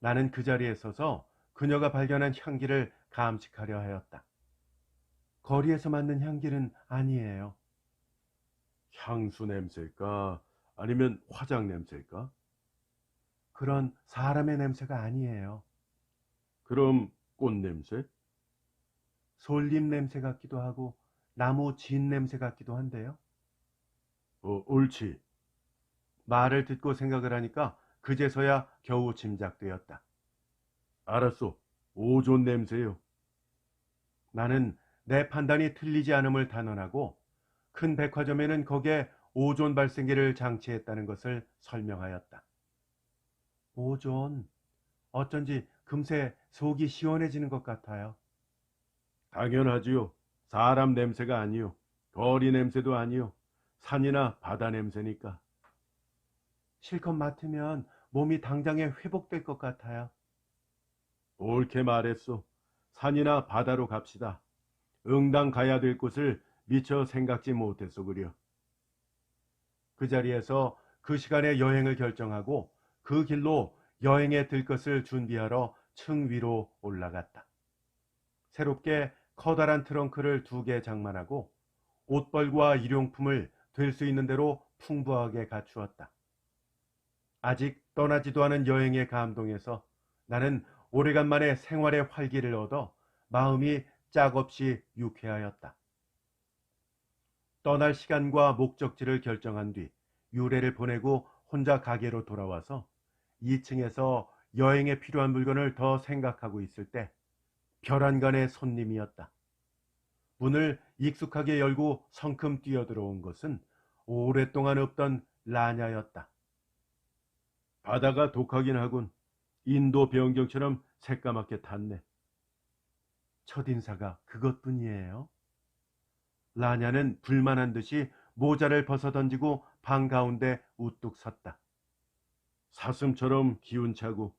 나는 그 자리에 서서 그녀가 발견한 향기를 감식하려 하였다. 거리에서 맡는 향기는 아니에요. 향수 냄새일까? 아니면 화장 냄새일까? 그런 사람의 냄새가 아니에요. 그럼 꽃 냄새? 솔잎 냄새 같기도 하고 나무 진 냄새 같기도 한데요. 옳지. 말을 듣고 생각을 하니까 그제서야 겨우 짐작되었다. 알았어. 오존 냄새요. 나는 내 판단이 틀리지 않음을 단언하고 큰 백화점에는 거기에 오존 발생기를 장치했다는 것을 설명하였다. 오존, 어쩐지 금세 속이 시원해지는 것 같아요. 당연하지요. 사람 냄새가 아니요. 거리 냄새도 아니요. 산이나 바다 냄새니까. 실컷 맡으면 몸이 당장에 회복될 것 같아요. 옳게 말했소. 산이나 바다로 갑시다. 응당 가야 될 곳을 미처 생각지 못했소 그려. 그 자리에서 그 시간에 여행을 결정하고 그 길로 여행에 들 것을 준비하러 층 위로 올라갔다. 새롭게 커다란 트렁크를 2개 장만하고 옷벌과 일용품을 될 수 있는 대로 풍부하게 갖추었다. 아직 떠나지도 않은 여행의 감동에서 나는 오래간만에 생활의 활기를 얻어 마음이 짝없이 유쾌하였다. 떠날 시간과 목적지를 결정한 뒤 유래를 보내고 혼자 가게로 돌아와서 2층에서 여행에 필요한 물건을 더 생각하고 있을 때 별안간의 손님이었다. 문을 익숙하게 열고 성큼 뛰어들어온 것은 오랫동안 없던 라냐였다. 바다가 독하긴 하군. 인도 변경처럼 새까맣게 탔네. 첫인사가 그것뿐이에요. 라냐는 불만한 듯이 모자를 벗어 던지고 방 가운데 우뚝 섰다. 사슴처럼 기운차고.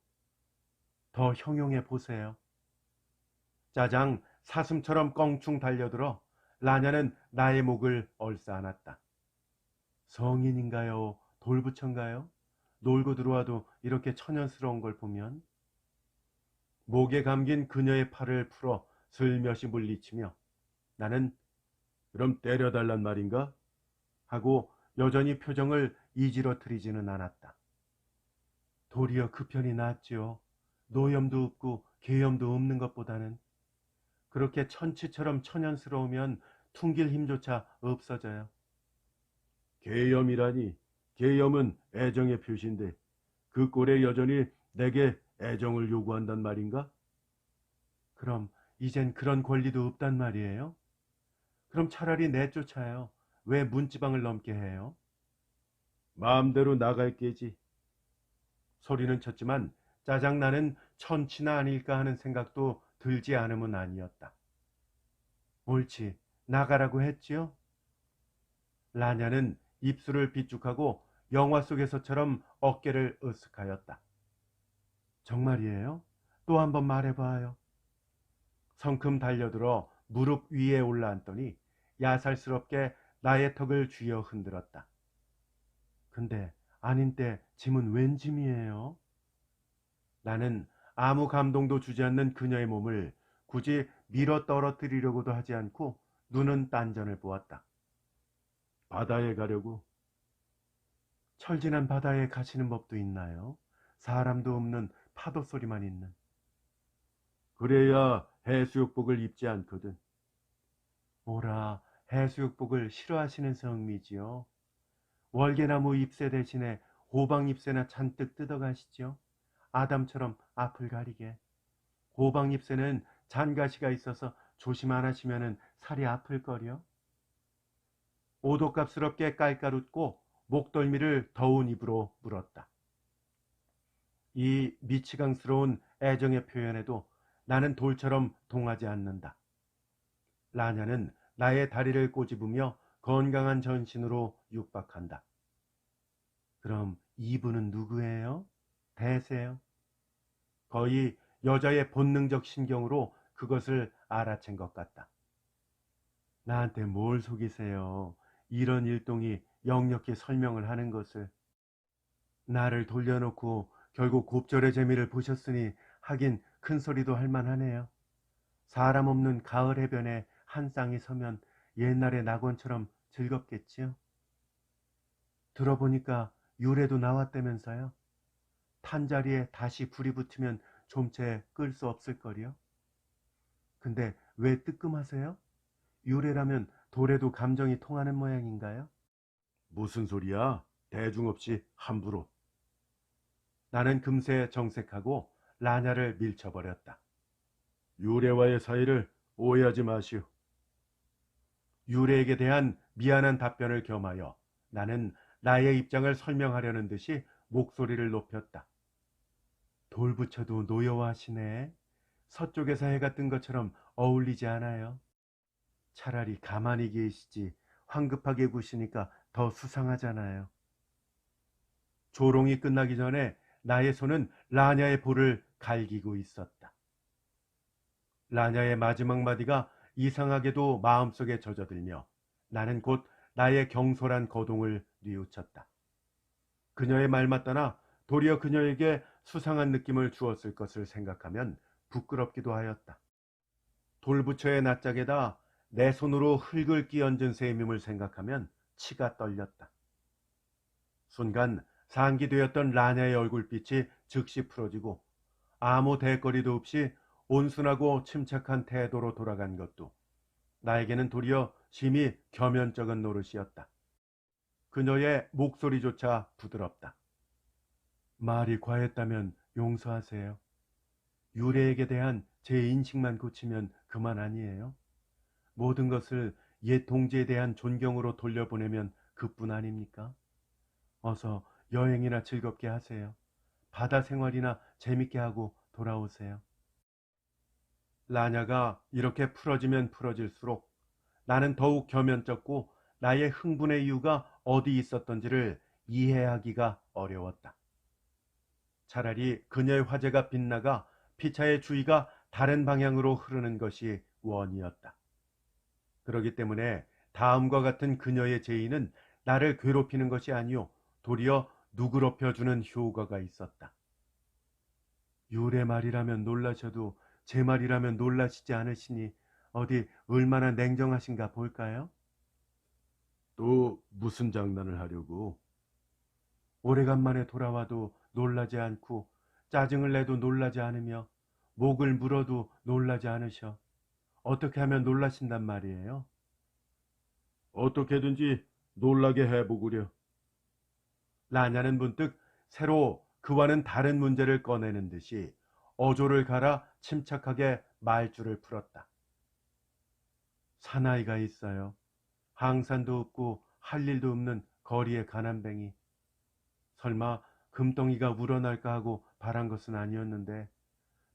더 형용해 보세요. 짜장 사슴처럼 껑충 달려들어 라냐는 나의 목을 얼싸안았다. 성인인가요? 돌부처인가요? 놀고 들어와도 이렇게 천연스러운 걸 보면. 목에 감긴 그녀의 팔을 풀어 슬며시 물리치며 나는 그럼 때려달란 말인가? 하고 여전히 표정을 이지러트리지는 않았다. 도리어 그 편이 낫지요. 노염도 없고 계염도 없는 것보다는. 그렇게 천치처럼 천연스러우면 퉁길 힘조차 없어져요. 계염이라니. 계염은 애정의 표시인데 그 꼴에 여전히 내게 애정을 요구한단 말인가? 그럼 이젠 그런 권리도 없단 말이에요? 그럼 차라리 내쫓아요. 왜 문지방을 넘게 해요? 마음대로 나갈 게지. 소리는 쳤지만 짜장나는 천치나 아닐까 하는 생각도 들지 않음은 아니었다. 옳지, 나가라고 했지요? 라냐는 입술을 비축하고 영화 속에서처럼 어깨를 으쓱하였다. 정말이에요? 또 한번 말해봐요. 성큼 달려들어 무릎 위에 올라앉더니 야살스럽게 나의 턱을 쥐어 흔들었다. 근데 아닌 때 짐은 웬 짐이에요? 나는 아무 감동도 주지 않는 그녀의 몸을 굳이 밀어 떨어뜨리려고도 하지 않고 눈은 딴전을 보았다. 바다에 가려고. 철진한 바다에 가시는 법도 있나요? 사람도 없는 파도 소리만 있는. 그래야 해수욕복을 입지 않거든. 오라, 해수욕복을 싫어하시는 성미지요. 월계나무 잎새 대신에 호박잎새나 잔뜩 뜯어가시죠. 아담처럼 앞을 가리게. 호박잎새는 잔가시가 있어서 조심 안 하시면 살이 아플 거려. 오독갑스럽게 깔깔 웃고 목덜미를 더운 입으로 물었다. 이 미치광스러운 애정의 표현에도 나는 돌처럼 동하지 않는다. 라냐는 나의 다리를 꼬집으며 건강한 전신으로 육박한다. 그럼 이분은 누구예요? 대세요. 거의 여자의 본능적 신경으로 그것을 알아챈 것 같다. 나한테 뭘 속이세요? 이런 일동이 역력히 설명을 하는 것을. 나를 돌려놓고 결국 곱절의 재미를 보셨으니 하긴 큰 소리도 할 만하네요. 사람 없는 가을 해변에 한 쌍이 서면 옛날의 낙원처럼 즐겁겠지요. 들어보니까 유래도 나왔다면서요. 탄 자리에 다시 불이 붙으면 좀채 끌 수 없을 거리요. 근데 왜 뜨끔하세요? 유래라면 돌에도 감정이 통하는 모양인가요? 무슨 소리야? 대중 없이 함부로. 나는 금세 정색하고 라냐를 밀쳐버렸다. 유래와의 사이를 오해하지 마시오. 유래에게 대한 미안한 답변을 겸하여 나는 나의 입장을 설명하려는 듯이 목소리를 높였다. 돌부처도 노여워하시네. 서쪽에서 해가 뜬 것처럼 어울리지 않아요. 차라리 가만히 계시지 황급하게 구시니까 더 수상하잖아요. 조롱이 끝나기 전에 나의 손은 라냐의 볼을 갈기고 있었다. 라냐의 마지막 마디가 이상하게도 마음속에 젖어들며 나는 곧 나의 경솔한 거동을 뉘우쳤다. 그녀의 말 맞다나 도리어 그녀에게 수상한 느낌을 주었을 것을 생각하면 부끄럽기도 하였다. 돌부처의 낯짝에다 내 손으로 흙을 끼얹은 셈임을 생각하면 치가 떨렸다. 순간 상기되었던 라냐의 얼굴빛이 즉시 풀어지고 아무 대거리도 없이 온순하고 침착한 태도로 돌아간 것도 나에게는 도리어 심히 겸연쩍은 노릇이었다. 그녀의 목소리조차 부드럽다. 말이 과했다면 용서하세요. 유래에게 대한 제 인식만 고치면 그만 아니에요. 모든 것을 옛 동지에 대한 존경으로 돌려보내면 그뿐 아닙니까? 어서 여행이나 즐겁게 하세요. 바다 생활이나 재밌게 하고 돌아오세요. 라냐가 이렇게 풀어지면 풀어질수록 나는 더욱 겸연쩍고 나의 흥분의 이유가 어디 있었던지를 이해하기가 어려웠다. 차라리 그녀의 화제가 빗나가 피차의 주의가 다른 방향으로 흐르는 것이 원이었다. 그러기 때문에 다음과 같은 그녀의 제의는 나를 괴롭히는 것이 아니오 도리어 누그럽혀주는 효과가 있었다. 유래 말이라면 놀라셔도 제 말이라면 놀라시지 않으시니 어디 얼마나 냉정하신가 볼까요? 또 무슨 장난을 하려고? 오래간만에 돌아와도 놀라지 않고 짜증을 내도 놀라지 않으며 목을 물어도 놀라지 않으셔. 어떻게 하면 놀라신단 말이에요? 어떻게든지 놀라게 해보구려. 라냐는 문득 새로 그와는 다른 문제를 꺼내는 듯이 어조를 갈아 침착하게 말줄을 풀었다. 사나이가 있어요. 항산도 없고 할 일도 없는 거리의 가난뱅이. 설마 금덩이가 우러날까 하고 바란 것은 아니었는데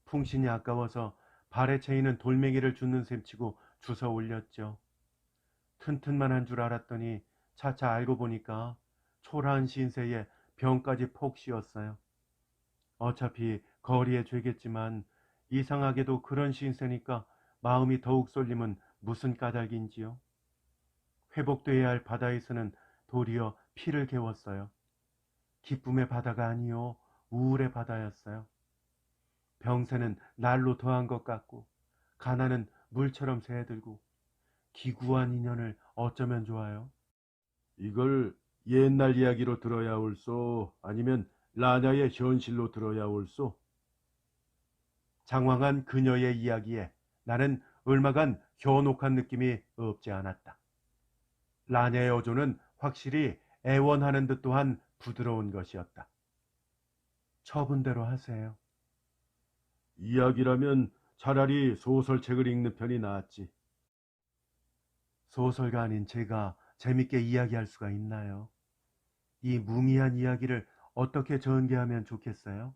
풍신이 아까워서 발에 채이는 돌멩이를 줍는 셈치고 주워 올렸죠. 튼튼만 한 줄 알았더니 차차 알고 보니까 초라한 신세에 병까지 폭 씌웠어요. 어차피 거리에 죄겠지만 이상하게도 그런 신세니까 마음이 더욱 쏠림은 무슨 까닭인지요. 회복돼야 할 바다에서는 도리어 피를 개웠어요. 기쁨의 바다가 아니요 우울의 바다였어요. 병세는 날로 더한 것 같고 가난은 물처럼 새들고 기구한 인연을 어쩌면 좋아요. 이걸 옛날 이야기로 들어야 옳소 아니면 라냐의 현실로 들어야 옳소? 장황한 그녀의 이야기에 나는 얼마간 현혹한 느낌이 없지 않았다. 라냐의 어조는 확실히 애원하는 듯 또한 부드러운 것이었다. 처분대로 하세요. 이야기라면 차라리 소설책을 읽는 편이 낫지. 소설가 아닌 제가 재밌게 이야기할 수가 있나요? 이 무미한 이야기를 어떻게 전개하면 좋겠어요?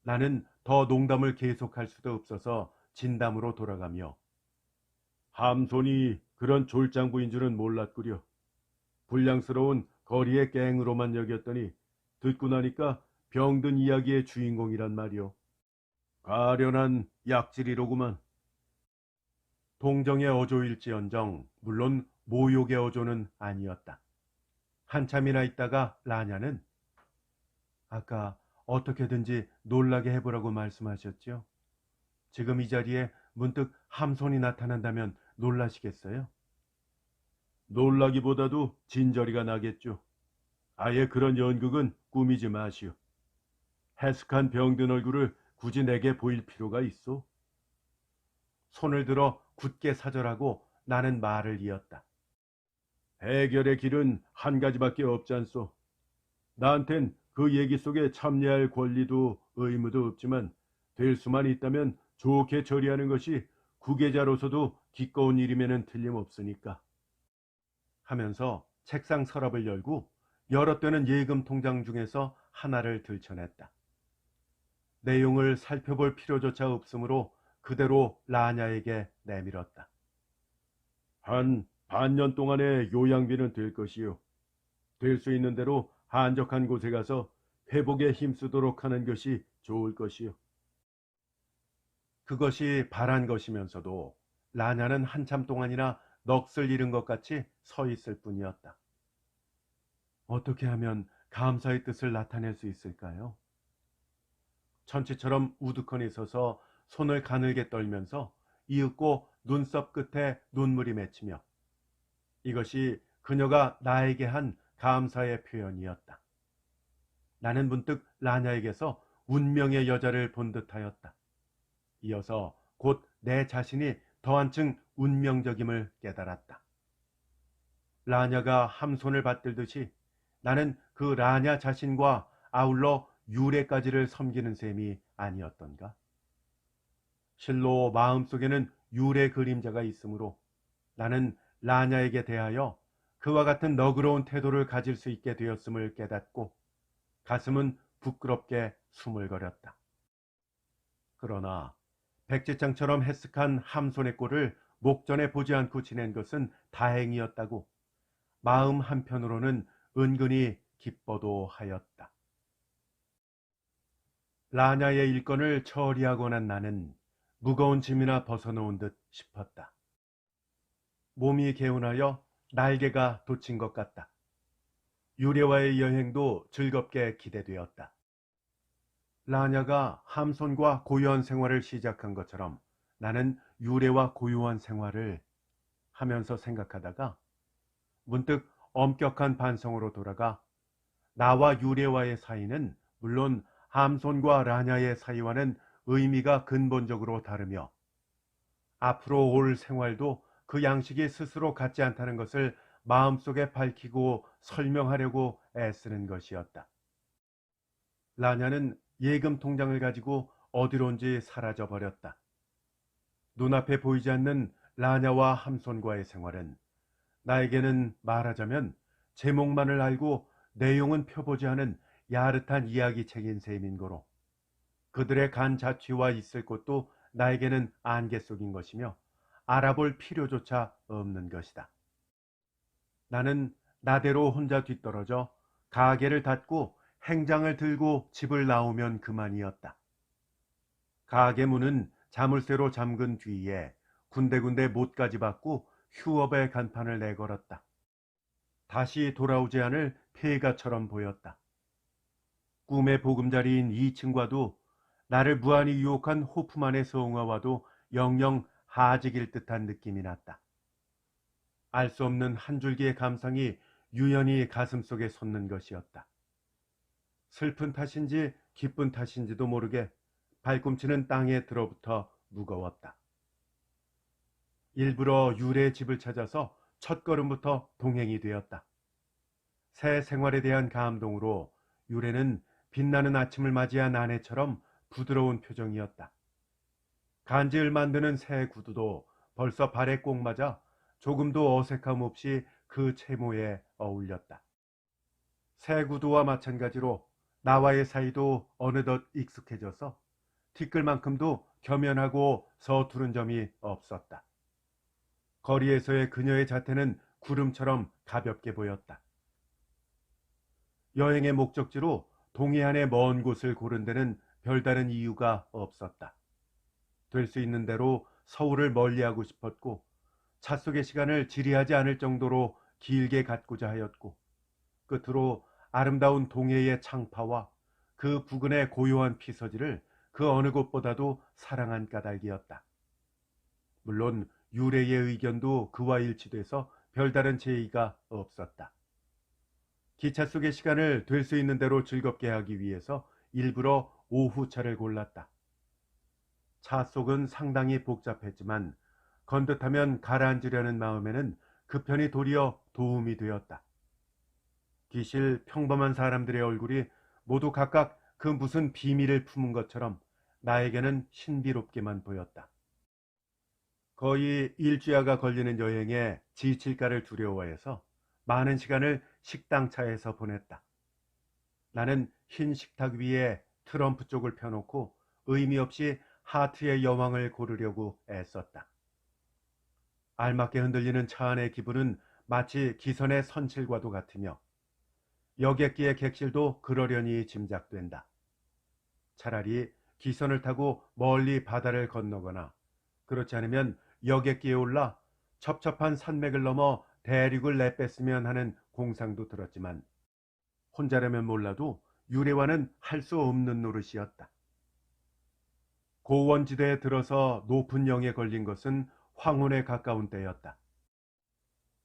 나는 더 농담을 계속할 수도 없어서 진담으로 돌아가며 함손이 그런 졸장부인 줄은 몰랐구려. 불량스러운 거리의 갱으로만 여겼더니 듣고 나니까 병든 이야기의 주인공이란 말이오. 가련한 약질이로구만. 동정의 어조일지언정 물론 모욕의 어조는 아니었다. 한참이나 있다가 라냐는 아까 어떻게든지 놀라게 해보라고 말씀하셨죠? 지금 이 자리에 문득 함손이 나타난다면 놀라시겠어요? 놀라기보다도 진저리가 나겠죠. 아예 그런 연극은 꾸미지 마시오. 해숙한 병든 얼굴을 굳이 내게 보일 필요가 있어? 손을 들어 굳게 사절하고 나는 말을 이었다. 해결의 길은 한 가지밖에 없지 않소. 나한텐 그 얘기 속에 참여할 권리도 의무도 없지만 될 수만 있다면 좋게 처리하는 것이 구계자로서도 기꺼운 일임에는 틀림없으니까. 하면서 책상 서랍을 열고 여러 때는 예금 통장 중에서 하나를 들춰냈다. 내용을 살펴볼 필요조차 없으므로 그대로 라냐에게 내밀었다. 한 반년 동안의 요양비는 될 것이요. 될 수 있는 대로 한적한 곳에 가서 회복에 힘쓰도록 하는 것이 좋을 것이요. 그것이 바란 것이면서도 라냐는 한참 동안이나 넋을 잃은 것 같이 서 있을 뿐이었다. 어떻게 하면 감사의 뜻을 나타낼 수 있을까요? 천치처럼 우두커니 서서 손을 가늘게 떨면서 이윽고 눈썹 끝에 눈물이 맺히며 이것이 그녀가 나에게 한 감사의 표현이었다. 나는 문득 라냐에게서 운명의 여자를 본 듯하였다. 이어서 곧 내 자신이 더 한층 운명적임을 깨달았다. 라냐가 함손을 받들듯이 나는 그 라냐 자신과 아울러 유래까지를 섬기는 셈이 아니었던가. 실로 마음속에는 유래 그림자가 있으므로 나는 라냐에게 대하여 그와 같은 너그러운 태도를 가질 수 있게 되었음을 깨닫고 가슴은 부끄럽게 수물거렸다. 그러나 백지장처럼 해쓱한 함손의 꼴을 목전에 보지 않고 지낸 것은 다행이었다고 마음 한편으로는 은근히 기뻐도 하였다. 라냐의 일건을 처리하고 난 나는 무거운 짐이나 벗어놓은 듯 싶었다. 몸이 개운하여 날개가 돋친 것 같다. 유래와의 여행도 즐겁게 기대되었다. 라냐가 함손과 고요한 생활을 시작한 것처럼 나는 유래와 고요한 생활을 하면서 생각하다가 문득 엄격한 반성으로 돌아가 나와 유래와의 사이는 물론 함손과 라냐의 사이와는 의미가 근본적으로 다르며 앞으로 올 생활도 그 양식이 스스로 같지 않다는 것을 마음속에 밝히고 설명하려고 애쓰는 것이었다. 라냐는 예금 통장을 가지고 어디론지 사라져 버렸다. 눈앞에 보이지 않는 라냐와 함손과의 생활은 나에게는 말하자면 제목만을 알고 내용은 펴보지 않은 야릇한 이야기책인 셈인 거로 그들의 간 자취와 있을 곳도 나에게는 안개 속인 것이며 알아볼 필요조차 없는 것이다. 나는 나대로 혼자 뒤떨어져 가게를 닫고 행장을 들고 집을 나오면 그만이었다. 가게 문은 자물쇠로 잠근 뒤에 군데군데 못까지 받고 휴업의 간판을 내걸었다. 다시 돌아오지 않을 폐가처럼 보였다. 꿈의 보금자리인 2층과도 나를 무한히 유혹한 호프만의 성화와도 영영 하직일 듯한 느낌이 났다. 알 수 없는 한 줄기의 감상이 유연히 가슴속에 솟는 것이었다. 슬픈 탓인지 기쁜 탓인지도 모르게 발꿈치는 땅에 들어붙어 무거웠다. 일부러 유래의 집을 찾아서 첫걸음부터 동행이 되었다. 새 생활에 대한 감동으로 유래는 빛나는 아침을 맞이한 아내처럼 부드러운 표정이었다. 간지를 만드는 새 구두도 벌써 발에 꼭 맞아 조금도 어색함 없이 그 채모에 어울렸다. 새 구두와 마찬가지로 나와의 사이도 어느덧 익숙해져서 티끌만큼도 겸연하고 서투른 점이 없었다. 거리에서의 그녀의 자태는 구름처럼 가볍게 보였다. 여행의 목적지로 동해안의 먼 곳을 고른 데는 별다른 이유가 없었다. 될 수 있는 대로 서울을 멀리하고 싶었고 차 속의 시간을 지리하지 않을 정도로 길게 갖고자 하였고 끝으로 아름다운 동해의 창파와 그 부근의 고요한 피서지를 그 어느 곳보다도 사랑한 까닭이었다. 물론 유래의 의견도 그와 일치돼서 별다른 제의가 없었다. 기차 속의 시간을 될 수 있는 대로 즐겁게 하기 위해서 일부러 오후차를 골랐다. 차 속은 상당히 복잡했지만 건듯하면 가라앉으려는 마음에는 그 편이 도리어 도움이 되었다. 기실 평범한 사람들의 얼굴이 모두 각각 그 무슨 비밀을 품은 것처럼 나에게는 신비롭게만 보였다. 거의 일주야가 걸리는 여행에 지칠까를 두려워해서 많은 시간을 식당차에서 보냈다. 나는 흰 식탁 위에 트럼프 쪽을 펴놓고 의미 없이 하트의 여왕을 고르려고 애썼다. 알맞게 흔들리는 차 안의 기분은 마치 기선의 선실과도 같으며 여객기의 객실도 그러려니 짐작된다. 차라리 기선을 타고 멀리 바다를 건너거나 그렇지 않으면 여객기에 올라 첩첩한 산맥을 넘어 대륙을 내뺐으면 하는 공상도 들었지만 혼자라면 몰라도 유래와는 할 수 없는 노릇이었다. 고원지대에 들어서 높은 영에 걸린 것은 황혼에 가까운 때였다.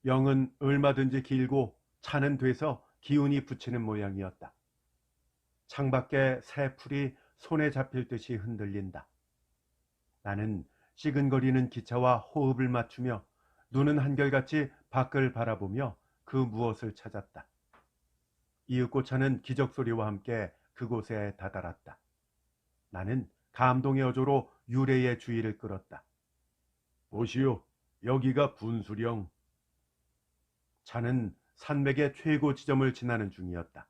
영은 얼마든지 길고 차는 돼서 기운이 붙이는 모양이었다. 창밖에 새 풀이 손에 잡힐 듯이 흔들린다. 나는 시근거리는 기차와 호흡을 맞추며 눈은 한결같이 밖을 바라보며 그 무엇을 찾았다. 이윽고차는 기적소리와 함께 그곳에 다다랐다. 나는 감동의 어조로 유래의 주의를 끌었다. 보시오, 여기가 분수령. 차는 산맥의 최고 지점을 지나는 중이었다.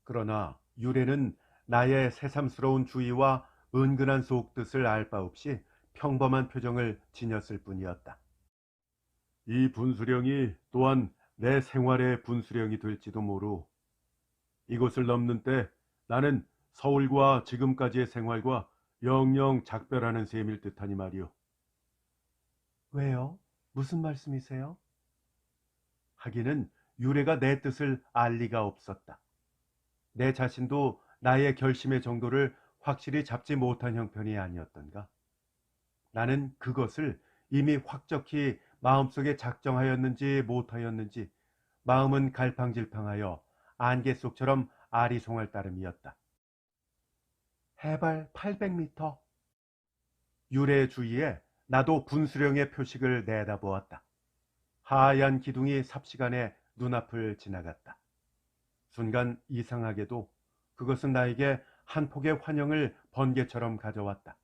그러나 유래는 나의 새삼스러운 주의와 은근한 속뜻을 알 바 없이 평범한 표정을 지녔을 뿐이었다. 이 분수령이 또한 내 생활의 분수령이 될지도 모루. 이곳을 넘는 때 나는 서울과 지금까지의 생활과 영영 작별하는 셈일 듯하니 말이오. 왜요? 무슨 말씀이세요? 하기는 유래가 내 뜻을 알 리가 없었다. 내 자신도 나의 결심의 정도를 확실히 잡지 못한 형편이 아니었던가. 나는 그것을 이미 확정히 마음속에 작정하였는지 못하였는지 마음은 갈팡질팡하여 안개 속처럼 아리송할 따름이었다. 해발 800m. 유래 주위에 나도 분수령의 표식을 내다보았다. 하얀 기둥이 삽시간에 눈앞을 지나갔다. 순간 이상하게도 그것은 나에게 한 폭의 환영을 번개처럼 가져왔다.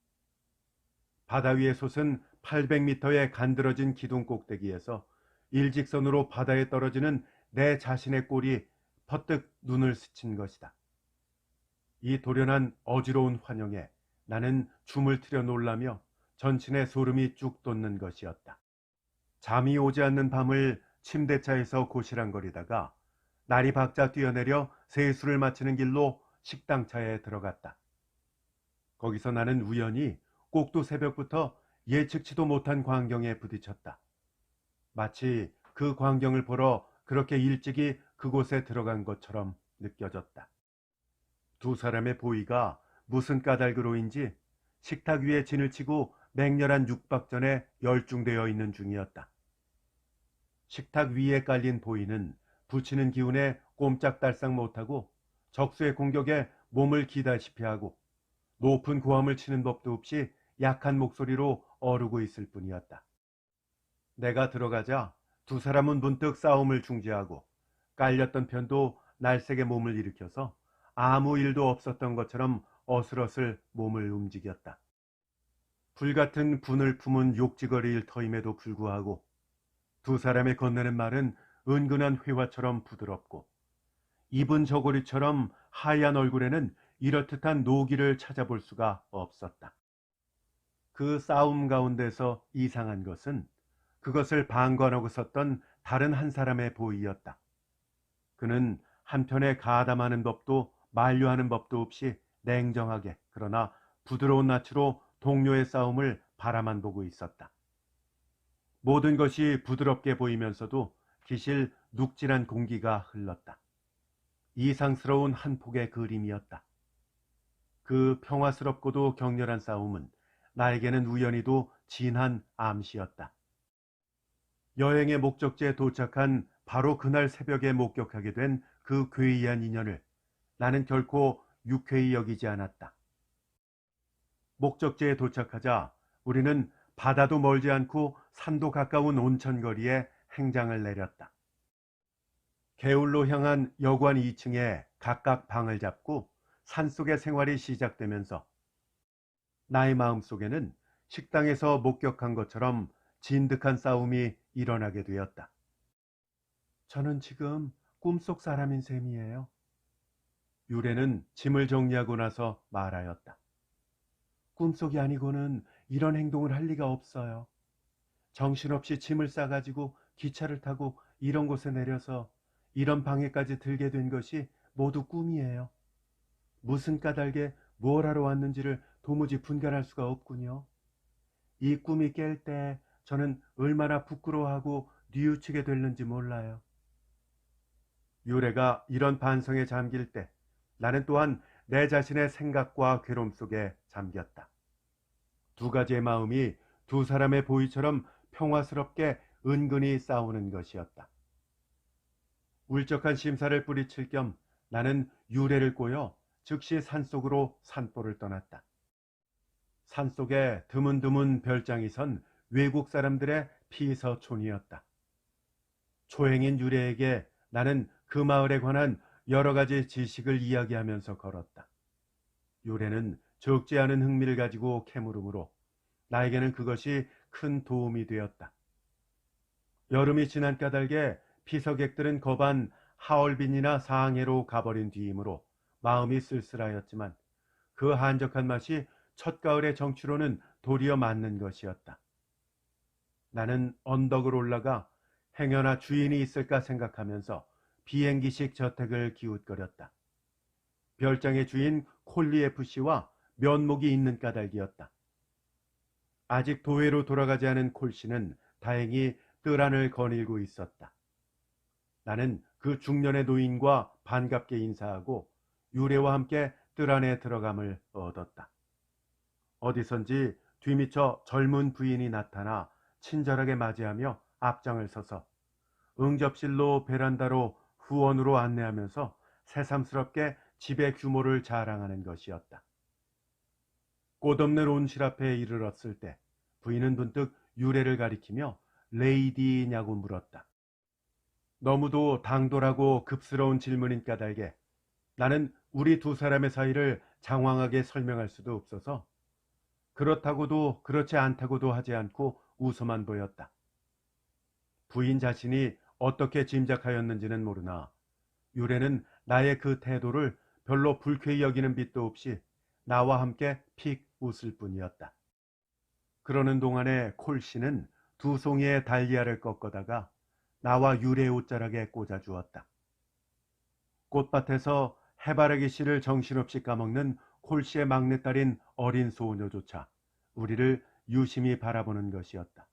바다 위에 솟은 800m의 간드러진 기둥 꼭대기에서 일직선으로 바다에 떨어지는 내 자신의 꼴이 퍼뜩 눈을 스친 것이다. 이 돌연한 어지러운 환영에 나는 춤을 트려 놀라며 전신에 소름이 쭉 돋는 것이었다. 잠이 오지 않는 밤을 침대차에서 고시랑거리다가 날이 박자 뛰어내려 세수를 마치는 길로 식당차에 들어갔다. 거기서 나는 우연히 꼭두 새벽부터 예측치도 못한 광경에 부딪혔다. 마치 그 광경을 보러 그렇게 일찍이 그곳에 들어간 것처럼 느껴졌다. 두 사람의 보이가 무슨 까닭으로인지 식탁 위에 진을 치고 맹렬한 육박전에 열중되어 있는 중이었다. 식탁 위에 깔린 보이는 부치는 기운에 꼼짝달싹 못하고 적수의 공격에 몸을 기다시피 하고 높은 고함을 치는 법도 없이 약한 목소리로 어르고 있을 뿐이었다. 내가 들어가자 두 사람은 문득 싸움을 중지하고 깔렸던 편도 날쌔게 몸을 일으켜서 아무 일도 없었던 것처럼 어슬어슬 몸을 움직였다. 불같은 분을 품은 욕지거리 일터임에도 불구하고 두 사람의 건네는 말은 은근한 회화처럼 부드럽고 입은 저고리처럼 하얀 얼굴에는 이렇듯한 노기를 찾아볼 수가 없었다. 그 싸움 가운데서 이상한 것은 그것을 방관하고 섰던 다른 한 사람의 보이였다. 그는 한편에 가담하는 법도 만류하는 법도 없이 냉정하게 그러나 부드러운 낯으로 동료의 싸움을 바라만 보고 있었다. 모든 것이 부드럽게 보이면서도 기실 눅진한 공기가 흘렀다. 이상스러운 한 폭의 그림이었다. 그 평화스럽고도 격렬한 싸움은 나에게는 우연히도 진한 암시였다. 여행의 목적지에 도착한 바로 그날 새벽에 목격하게 된 그 괴이한 인연을 나는 결코 유쾌히 여기지 않았다. 목적지에 도착하자 우리는 바다도 멀지 않고 산도 가까운 온천거리에 행장을 내렸다. 개울로 향한 여관 2층에 각각 방을 잡고 산속의 생활이 시작되면서 나의 마음속에는 식당에서 목격한 것처럼 진득한 싸움이 일어나게 되었다. 저는 지금 꿈속 사람인 셈이에요. 유래는 짐을 정리하고 나서 말하였다. 꿈속이 아니고는 이런 행동을 할 리가 없어요. 정신없이 짐을 싸가지고 기차를 타고 이런 곳에 내려서 이런 방에까지 들게 된 것이 모두 꿈이에요. 무슨 까닭에 뭘 하러 왔는지를 도무지 분간할 수가 없군요. 이 꿈이 깰 때 저는 얼마나 부끄러워하고 뉘우치게 됐는지 몰라요. 유래가 이런 반성에 잠길 때 나는 또한 내 자신의 생각과 괴로움 속에 잠겼다. 두 가지의 마음이 두 사람의 보이처럼 평화스럽게 은근히 싸우는 것이었다. 울적한 심사를 뿌리칠 겸 나는 유래를 꼬여 즉시 산속으로 산보를 떠났다. 산속에 드문드문 별장이 선 외국 사람들의 피서촌이었다. 초행인 유래에게 나는 그 마을에 관한 여러 가지 지식을 이야기하면서 걸었다. 유래는 적지 않은 흥미를 가지고 캐물으므로 나에게는 그것이 큰 도움이 되었다. 여름이 지난 까닭에 피서객들은 거반 하얼빈이나 상해로 가버린 뒤이므로 마음이 쓸쓸하였지만 그 한적한 맛이 첫가을의 정취로는 도리어 맞는 것이었다. 나는 언덕을 올라가 행여나 주인이 있을까 생각하면서 비행기식 저택을 기웃거렸다. 별장의 주인 콜리에프 씨와 면목이 있는 까닭이었다. 아직 도회로 돌아가지 않은 콜 씨는 다행히 뜰 안을 거닐고 있었다. 나는 그 중년의 노인과 반갑게 인사하고 유래와 함께 뜰 안에 들어감을 얻었다. 어디선지 뒤미처 젊은 부인이 나타나 친절하게 맞이하며 앞장을 서서 응접실로 베란다로 후원으로 안내하면서 새삼스럽게 집의 규모를 자랑하는 것이었다. 꽃없는 온실 앞에 이르렀을 때 부인은 문득 유래를 가리키며 레이디냐고 물었다. 너무도 당돌하고 급스러운 질문인 까닭에 나는 우리 두 사람의 사이를 장황하게 설명할 수도 없어서 그렇다고도 그렇지 않다고도 하지 않고 웃어만 보였다. 부인 자신이 어떻게 짐작하였는지는 모르나 유래는 나의 그 태도를 별로 불쾌히 여기는 빛도 없이 나와 함께 픽 웃을 뿐이었다. 그러는 동안에 콜 씨는 두 송이의 달리아를 꺾어다가 나와 유래의 옷자락에 꽂아주었다. 꽃밭에서 해바라기 씨를 정신없이 까먹는 콜 씨의 막내딸인 어린 소녀조차 우리를 유심히 바라보는 것이었다.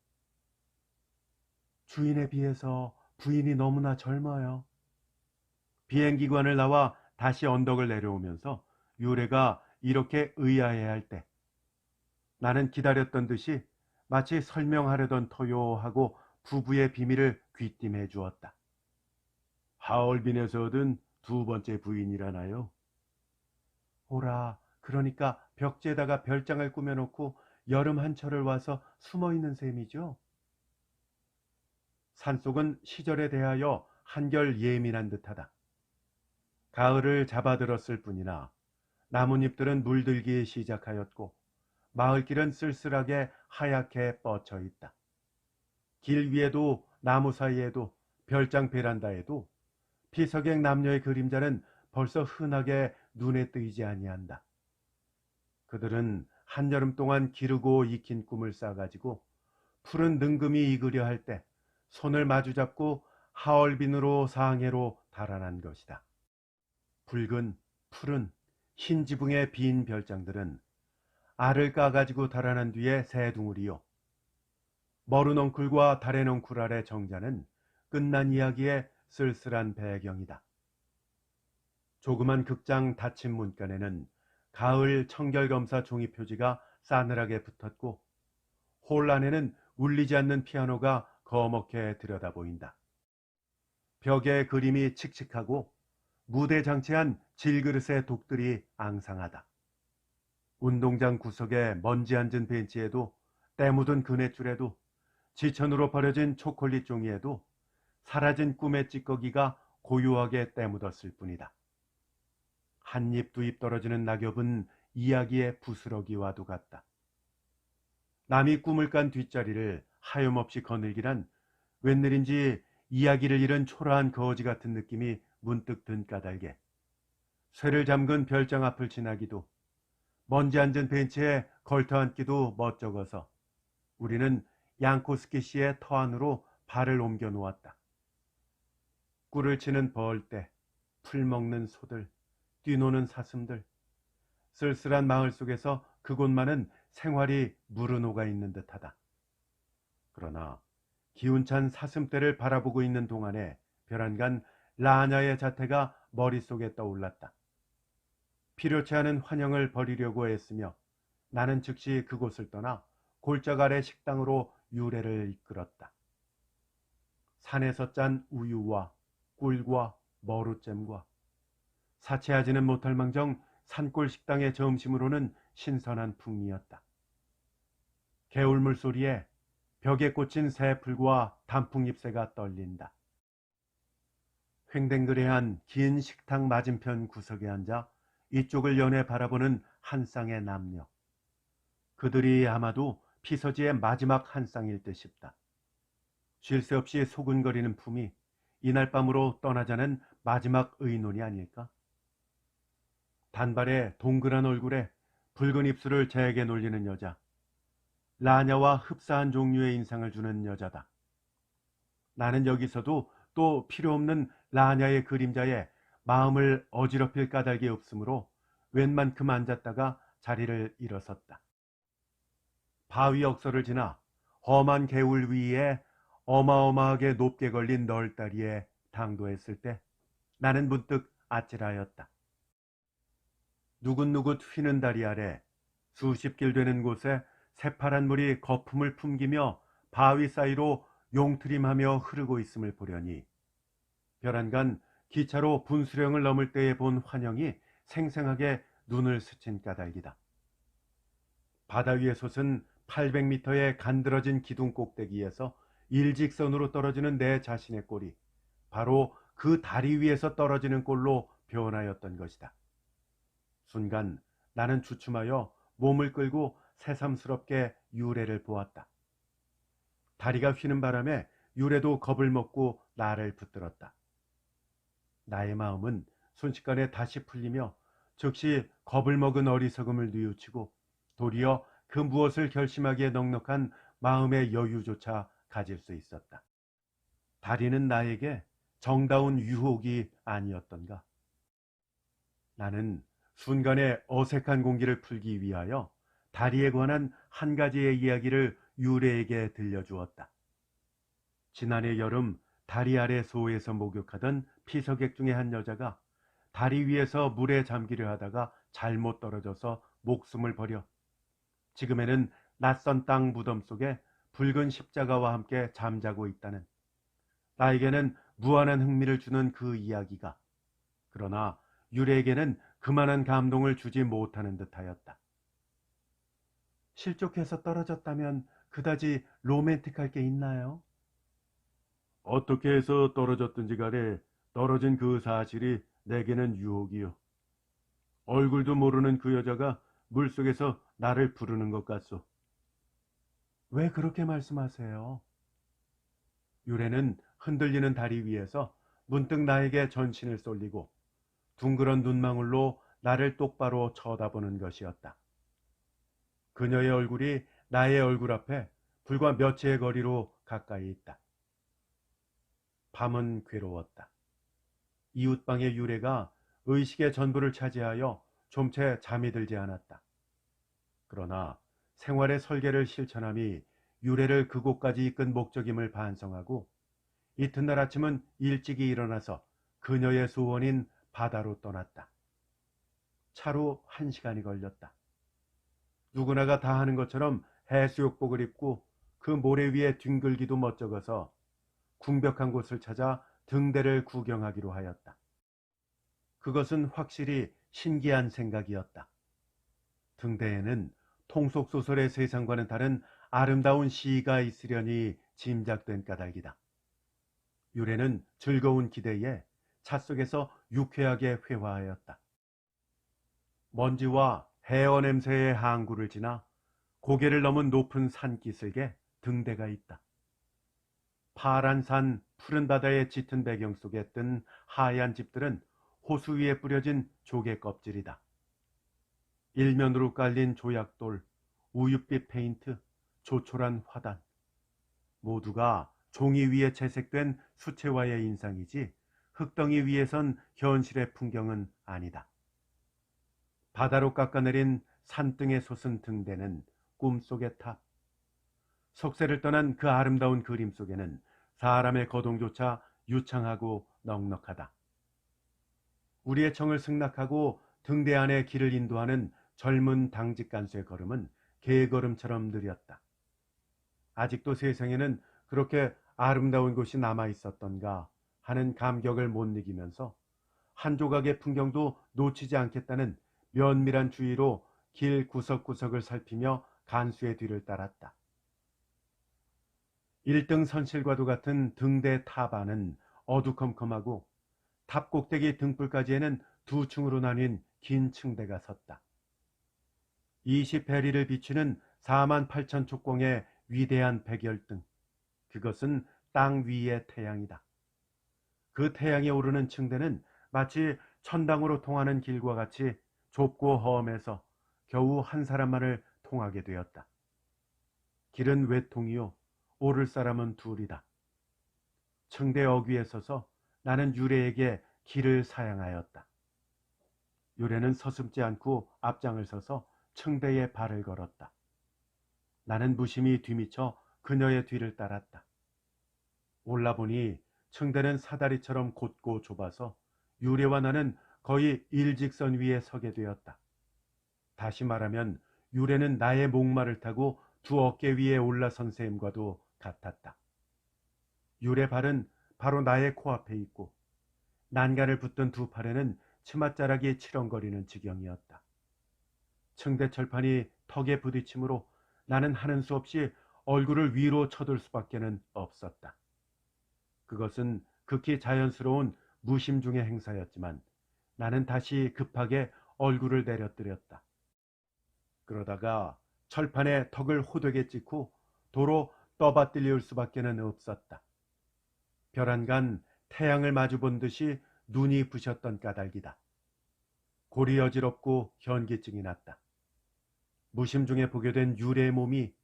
주인에 비해서 부인이 너무나 젊어요. 비행기관을 나와 다시 언덕을 내려오면서 유래가 이렇게 의아해할 때 나는 기다렸던 듯이 마치 설명하려던 터요 하고 부부의 비밀을 귀띔해 주었다. 하얼빈에서 얻은 두 번째 부인이라나요? 오라, 그러니까 벽지에다가 별장을 꾸며놓고 여름 한철을 와서 숨어있는 셈이죠? 산속은 시절에 대하여 한결 예민한 듯하다. 가을을 잡아들었을 뿐이나 나뭇잎들은 물들기 시작하였고 마을길은 쓸쓸하게 하얗게 뻗쳐 있다. 길 위에도 나무 사이에도 별장 베란다에도 피서객 남녀의 그림자는 벌써 흔하게 눈에 띄지 아니한다. 그들은 한여름 동안 기르고 익힌 꿈을 싸가지고 푸른 능금이 익으려 할 때 손을 마주잡고 하얼빈으로 상해로 달아난 것이다. 붉은, 푸른, 흰 지붕의 빈 별장들은 알을 까가지고 달아난 뒤에 새 둥울이요. 머른 넝쿨과 달의 넝쿨 아래 정자는 끝난 이야기의 쓸쓸한 배경이다. 조그만 극장 닫힌 문간에는 가을 청결검사 종이표지가 싸늘하게 붙었고 홀 안에는 울리지 않는 피아노가 거먹게 들여다보인다. 벽에 그림이 칙칙하고 무대 장치한 질그릇의 독들이 앙상하다. 운동장 구석에 먼지 앉은 벤치에도 때 묻은 그네줄에도 지천으로 버려진 초콜릿 종이에도 사라진 꿈의 찌꺼기가 고요하게 때 묻었을 뿐이다. 한 입 두 입 떨어지는 낙엽은 이야기의 부스러기와도 같다. 남이 꿈을 깐 뒷자리를 하염없이 거닐기란 웬일인지 이야기를 잃은 초라한 거지 같은 느낌이 문득 든 까닭에 쇠를 잠근 별장 앞을 지나기도 먼지 앉은 벤치에 걸터 앉기도 멋쩍어서 우리는 양코스키 씨의 터 안으로 발을 옮겨 놓았다. 꿀을 치는 벌떼, 풀 먹는 소들, 뛰노는 사슴들, 쓸쓸한 마을 속에서 그곳만은 생활이 무르녹아 있는 듯하다. 그러나 기운찬 사슴떼를 바라보고 있는 동안에 벼랑간 라냐의 자태가 머릿속에 떠올랐다. 필요치 않은 환영을 버리려고 애쓰며 나는 즉시 그곳을 떠나 골짜기 아래 식당으로 유래를 이끌었다. 산에서 짠 우유와 꿀과 머루잼과 사치하지는 못할 망정 산골 식당의 점심으로는 신선한 풍미였다. 개울물 소리에 벽에 꽂힌 새풀과 단풍잎새가 떨린다. 횡댕그레한 긴 식탁 맞은편 구석에 앉아 이쪽을 연해 바라보는 한 쌍의 남녀. 그들이 아마도 피서지의 마지막 한 쌍일 듯 싶다. 쉴 새 없이 소근거리는 품이 이날 밤으로 떠나자는 마지막 의논이 아닐까? 단발의 동그란 얼굴에 붉은 입술을 재게 놀리는 여자. 라냐와 흡사한 종류의 인상을 주는 여자다. 나는 여기서도 또 필요 없는 라냐의 그림자에 마음을 어지럽힐 까닭이 없으므로 웬만큼 앉았다가 자리를 일어섰다. 바위 역설을 지나 험한 개울 위에 어마어마하게 높게 걸린 널다리에 당도했을 때 나는 문득 아찔하였다. 누긋누긋 휘는 다리 아래 수십 길 되는 곳에 새파란 물이 거품을 품기며 바위 사이로 용트림하며 흐르고 있음을 보려니 벼랑간 기차로 분수령을 넘을 때에 본 환영이 생생하게 눈을 스친 까닭이다. 바다 위에 솟은 800m의 간드러진 기둥 꼭대기에서 일직선으로 떨어지는 내 자신의 꼴이 바로 그 다리 위에서 떨어지는 꼴로 변하였던 것이다. 순간 나는 주춤하여 몸을 끌고 새삼스럽게 유래를 보았다. 다리가 휘는 바람에 유래도 겁을 먹고 나를 붙들었다. 나의 마음은 순식간에 다시 풀리며 즉시 겁을 먹은 어리석음을 뉘우치고 도리어 그 무엇을 결심하기에 넉넉한 마음의 여유조차 가질 수 있었다. 다리는 나에게 정다운 유혹이 아니었던가. 나는 순간의 어색한 공기를 풀기 위하여 다리에 관한 한 가지의 이야기를 유래에게 들려주었다. 지난해 여름 다리 아래 소에서 목욕하던 피서객 중에 한 여자가 다리 위에서 물에 잠기려 하다가 잘못 떨어져서 목숨을 버려 지금에는 낯선 땅 무덤 속에 붉은 십자가와 함께 잠자고 있다는, 나에게는 무한한 흥미를 주는 그 이야기가 그러나 유래에게는 그만한 감동을 주지 못하는 듯하였다. 실족해서 떨어졌다면 그다지 로맨틱할 게 있나요? 어떻게 해서 떨어졌든지 간에 떨어진 그 사실이 내게는 유혹이요. 얼굴도 모르는 그 여자가 물속에서 나를 부르는 것 같소. 왜 그렇게 말씀하세요? 유래는 흔들리는 다리 위에서 문득 나에게 전신을 쏠리고 둥그런 눈망울로 나를 똑바로 쳐다보는 것이었다. 그녀의 얼굴이 나의 얼굴 앞에 불과 몇 채의 거리로 가까이 있다. 밤은 괴로웠다. 이웃방의 유래가 의식의 전부를 차지하여 좀 채 잠이 들지 않았다. 그러나 생활의 설계를 실천함이 유래를 그곳까지 이끈 목적임을 반성하고 이튿날 아침은 일찍이 일어나서 그녀의 소원인 바다로 떠났다. 차로 1시간이 걸렸다. 누구나가 다 하는 것처럼 해수욕복을 입고 그 모래 위에 뒹굴기도 멋쩍어서 궁벽한 곳을 찾아 등대를 구경하기로 하였다. 그것은 확실히 신기한 생각이었다. 등대에는 통속소설의 세상과는 다른 아름다운 시가 있으려니 짐작된 까닭이다. 유래는 즐거운 기대에 차 속에서 유쾌하게 회화하였다. 먼지와 해어 냄새의 항구를 지나 고개를 넘은 높은 산기슭에 등대가 있다. 파란 산, 푸른 바다의 짙은 배경 속에 뜬 하얀 집들은 호수 위에 뿌려진 조개 껍질이다. 일면으로 깔린 조약돌, 우윳빛 페인트, 조촐한 화단, 모두가 종이 위에 채색된 수채화의 인상이지 흙덩이 위에선 현실의 풍경은 아니다. 바다로 깎아내린 산등에 솟은 등대는 꿈속의 탑. 속세를 떠난 그 아름다운 그림 속에는 사람의 거동조차 유창하고 넉넉하다. 우리의 청을 승낙하고 등대 안에 길을 인도하는 젊은 당직 간수의 걸음은 개걸음처럼 느렸다. 아직도 세상에는 그렇게 아름다운 곳이 남아 있었던가 하는 감격을 못 이기면서 한 조각의 풍경도 놓치지 않겠다는 면밀한 주의로 길 구석구석을 살피며 간수의 뒤를 따랐다. 1등 선실과도 같은 등대 탑 안은 어두컴컴하고 탑 꼭대기 등불까지에는 두 층으로 나뉜 긴 층대가 섰다. 20해리를 비추는 48,000 촉공의 위대한 백열등. 그것은 땅 위의 태양이다. 그 태양이 오르는 층대는 마치 천당으로 통하는 길과 같이 좁고 험해서 겨우 한 사람만을 통하게 되었다. 길은 외통이요, 오를 사람은 둘이다. 층대 어귀에 서서 나는 유래에게 길을 사양하였다. 유래는 서슴지 않고 앞장을 서서 층대에 발을 걸었다. 나는 무심히 뒤미쳐 그녀의 뒤를 따랐다. 올라보니 층대는 사다리처럼 곧고 좁아서 유래와 나는 거의 일직선 위에 서게 되었다. 다시 말하면 유래는 나의 목마를 타고 두 어깨 위에 올라선 셈과도 같았다. 유래 발은 바로 나의 코앞에 있고 난간을 붙든 두 팔에는 치맛자락이 치렁거리는 지경이었다. 층대 철판이 턱에 부딪히므로 나는 하는 수 없이 얼굴을 위로 쳐들 수밖에는 없었다. 그것은 극히 자연스러운 무심 중의 행사였지만 나는 다시 급하게 얼굴을 내려뜨렸다. 그러다가 철판에 턱을 호되게 찍고 도로 떠받들릴 수밖에는 없었다. 벼란간 태양을 마주본 듯이 눈이 부셨던 까닭이다. 골이 어지럽고 현기증이 났다. 무심 중에 보게 된 유래의 몸이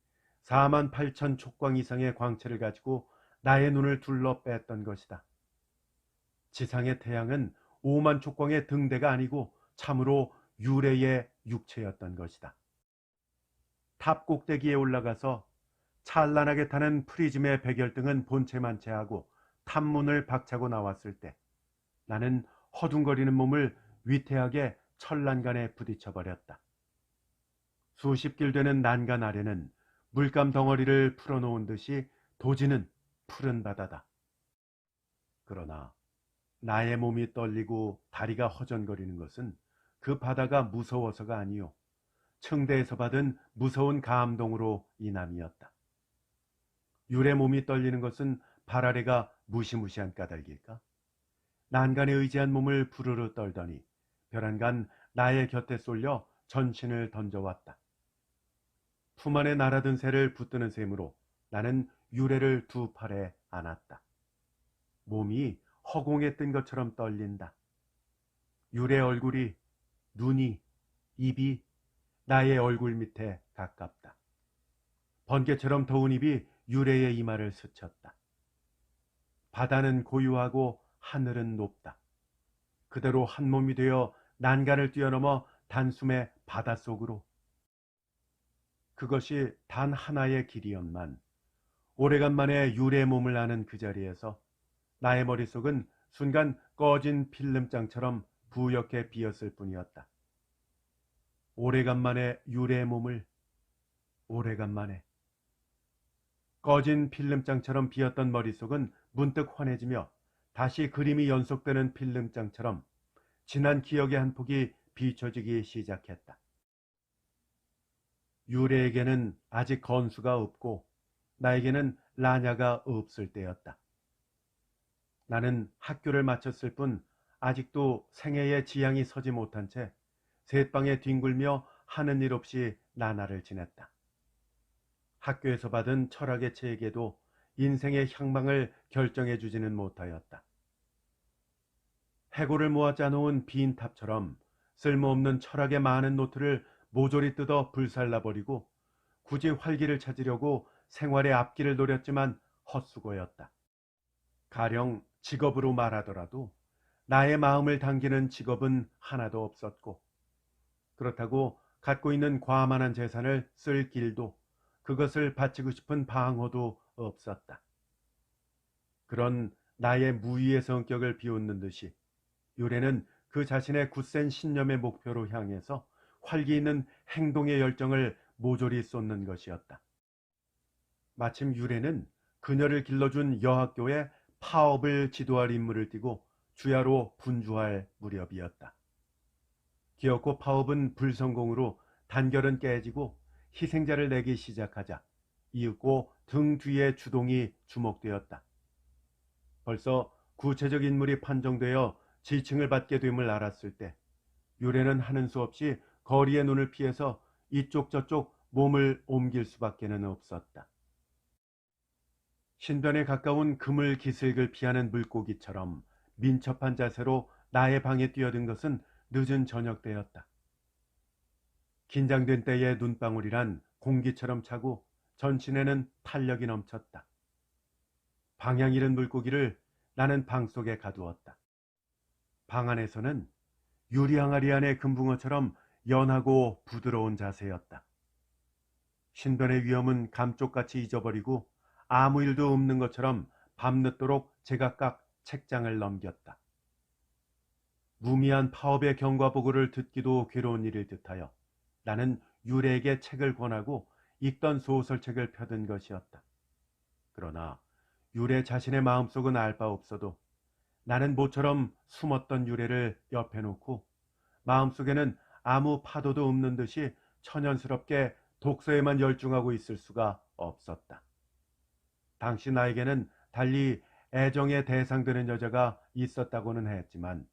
48,000 촉광 이상의 광채를 가지고 나의 눈을 둘러 뺐던 것이다. 지상의 태양은 5만 촉광의 등대가 아니고 참으로 유래의 육체였던 것이다. 탑 꼭대기에 올라가서 찬란하게 타는 프리즘의 백열등은 본체만 채하고 탑문을 박차고 나왔을 때 나는 허둥거리는 몸을 위태하게 철난간에 부딪혀 버렸다. 수십 길 되는 난간 아래는 물감 덩어리를 풀어놓은 듯이 도지는 푸른 바다다. 그러나 나의 몸이 떨리고 다리가 허전거리는 것은 그 바다가 무서워서가 아니요, 층대에서 받은 무서운 감동으로 인함이었다. 유래 몸이 떨리는 것은 발 아래가 무시무시한 까닭일까? 난간에 의지한 몸을 부르르 떨더니 벼랑간 나의 곁에 쏠려 전신을 던져왔다. 품 안에 날아든 새를 붙드는 셈으로 나는 유래를 두 팔에 안았다. 몸이 허공에 뜬 것처럼 떨린다. 유래 얼굴이, 눈이, 입이 나의 얼굴 밑에 가깝다. 번개처럼 더운 입이 유래의 이마를 스쳤다. 바다는 고요하고 하늘은 높다. 그대로 한 몸이 되어 난간을 뛰어넘어 단숨에 바닷속으로. 그것이 단 하나의 길이었만 오래간만에 유래의 몸을 아는 그 자리에서 나의 머릿속은 순간 꺼진 필름장처럼 부옇게 비었을 뿐이었다. 오래간만에 유래의 몸을, 오래간만에. 꺼진 필름장처럼 비었던 머릿속은 문득 환해지며 다시 그림이 연속되는 필름장처럼 지난 기억의 한 폭이 비춰지기 시작했다. 유래에게는 아직 건수가 없고 나에게는 라냐가 없을 때였다. 나는 학교를 마쳤을 뿐 아직도 생애의 지향이 서지 못한 채 셋방에 뒹굴며 하는 일 없이 나날을 지냈다. 학교에서 받은 철학의 책에도 인생의 향방을 결정해 주지는 못하였다. 해골을 모아 짜놓은 빈 탑처럼 쓸모없는 철학의 많은 노트를 모조리 뜯어 불살라버리고 굳이 활기를 찾으려고 생활의 앞길을 노렸지만 헛수고였다. 가령 직업으로 말하더라도 나의 마음을 당기는 직업은 하나도 없었고 그렇다고 갖고 있는 과만한 재산을 쓸 길도 그것을 바치고 싶은 방어도 없었다. 그런 나의 무위의 성격을 비웃는 듯이 유래는 그 자신의 굳센 신념의 목표로 향해서 활기 있는 행동의 열정을 모조리 쏟는 것이었다. 마침 유래는 그녀를 길러준 여학교에 파업을 지도할 임무를 띠고 주야로 분주할 무렵이었다. 기어코 파업은 불성공으로 단결은 깨지고 희생자를 내기 시작하자 이윽고 등 뒤에 주동이 주목되었다. 벌써 구체적 인물이 판정되어 지칭을 받게 됨을 알았을 때 유래는 하는 수 없이 거리의 눈을 피해서 이쪽 저쪽 몸을 옮길 수밖에는 없었다. 신변에 가까운 그물 기슭을 피하는 물고기처럼 민첩한 자세로 나의 방에 뛰어든 것은 늦은 저녁 때였다. 긴장된 때의 눈방울이란 공기처럼 차고 전신에는 탄력이 넘쳤다. 방향 잃은 물고기를 나는 방 속에 가두었다. 방 안에서는 유리 항아리 안의 금붕어처럼 연하고 부드러운 자세였다. 신변의 위험은 감쪽같이 잊어버리고 아무 일도 없는 것처럼 밤늦도록 제각각 책장을 넘겼다. 무미한 파업의 경과보고를 듣기도 괴로운 일일 듯하여 나는 유래에게 책을 권하고 읽던 소설책을 펴든 것이었다. 그러나 유래 자신의 마음속은 알 바 없어도 나는 모처럼 숨었던 유래를 옆에 놓고 마음속에는 아무 파도도 없는 듯이 천연스럽게 독서에만 열중하고 있을 수가 없었다. 당시 나에게는 달리 애정의 대상되는 여자가 있었다고는 했지만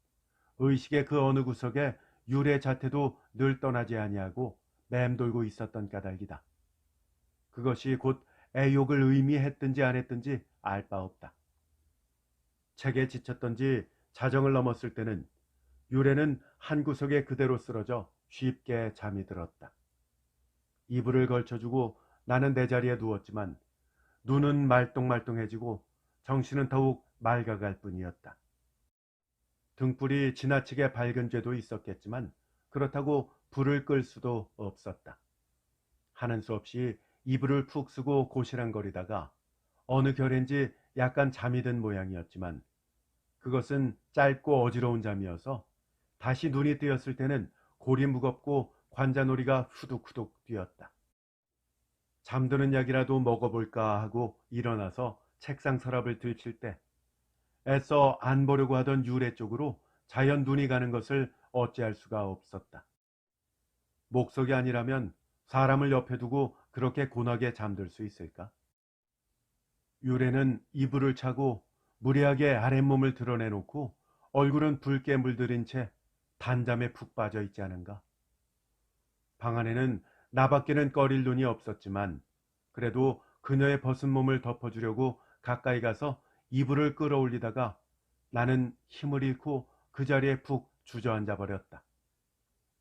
의식의 그 어느 구석에 유래 자태도 늘 떠나지 아니하고 맴돌고 있었던 까닭이다. 그것이 곧 애욕을 의미했든지 안 했든지 알 바 없다. 책에 지쳤던지 자정을 넘었을 때는 유래는 한 구석에 그대로 쓰러져 쉽게 잠이 들었다. 이불을 걸쳐주고 나는 내 자리에 누웠지만 눈은 말똥말똥해지고 정신은 더욱 맑아갈 뿐이었다. 등불이 지나치게 밝은 죄도 있었겠지만 그렇다고 불을 끌 수도 없었다. 하는 수 없이 이불을 푹 쓰고 고시랑거리다가 어느 결인지 약간 잠이 든 모양이었지만 그것은 짧고 어지러운 잠이어서 다시 눈이 뜨였을 때는 골이 무겁고 관자놀이가 후둑후둑 뛰었다. 잠드는 약이라도 먹어볼까 하고 일어나서 책상 서랍을 들칠 때 애써 안 보려고 하던 유래 쪽으로 자연 눈이 가는 것을 어찌할 수가 없었다. 목석이 아니라면 사람을 옆에 두고 그렇게 곤하게 잠들 수 있을까? 유래는 이불을 차고 무리하게 아랫몸을 드러내놓고 얼굴은 붉게 물들인 채 단잠에 푹 빠져 있지 않은가. 방 안에는 나밖에는 꺼릴 눈이 없었지만 그래도 그녀의 벗은 몸을 덮어주려고 가까이 가서 이불을 끌어올리다가 나는 힘을 잃고 그 자리에 푹 주저앉아 버렸다.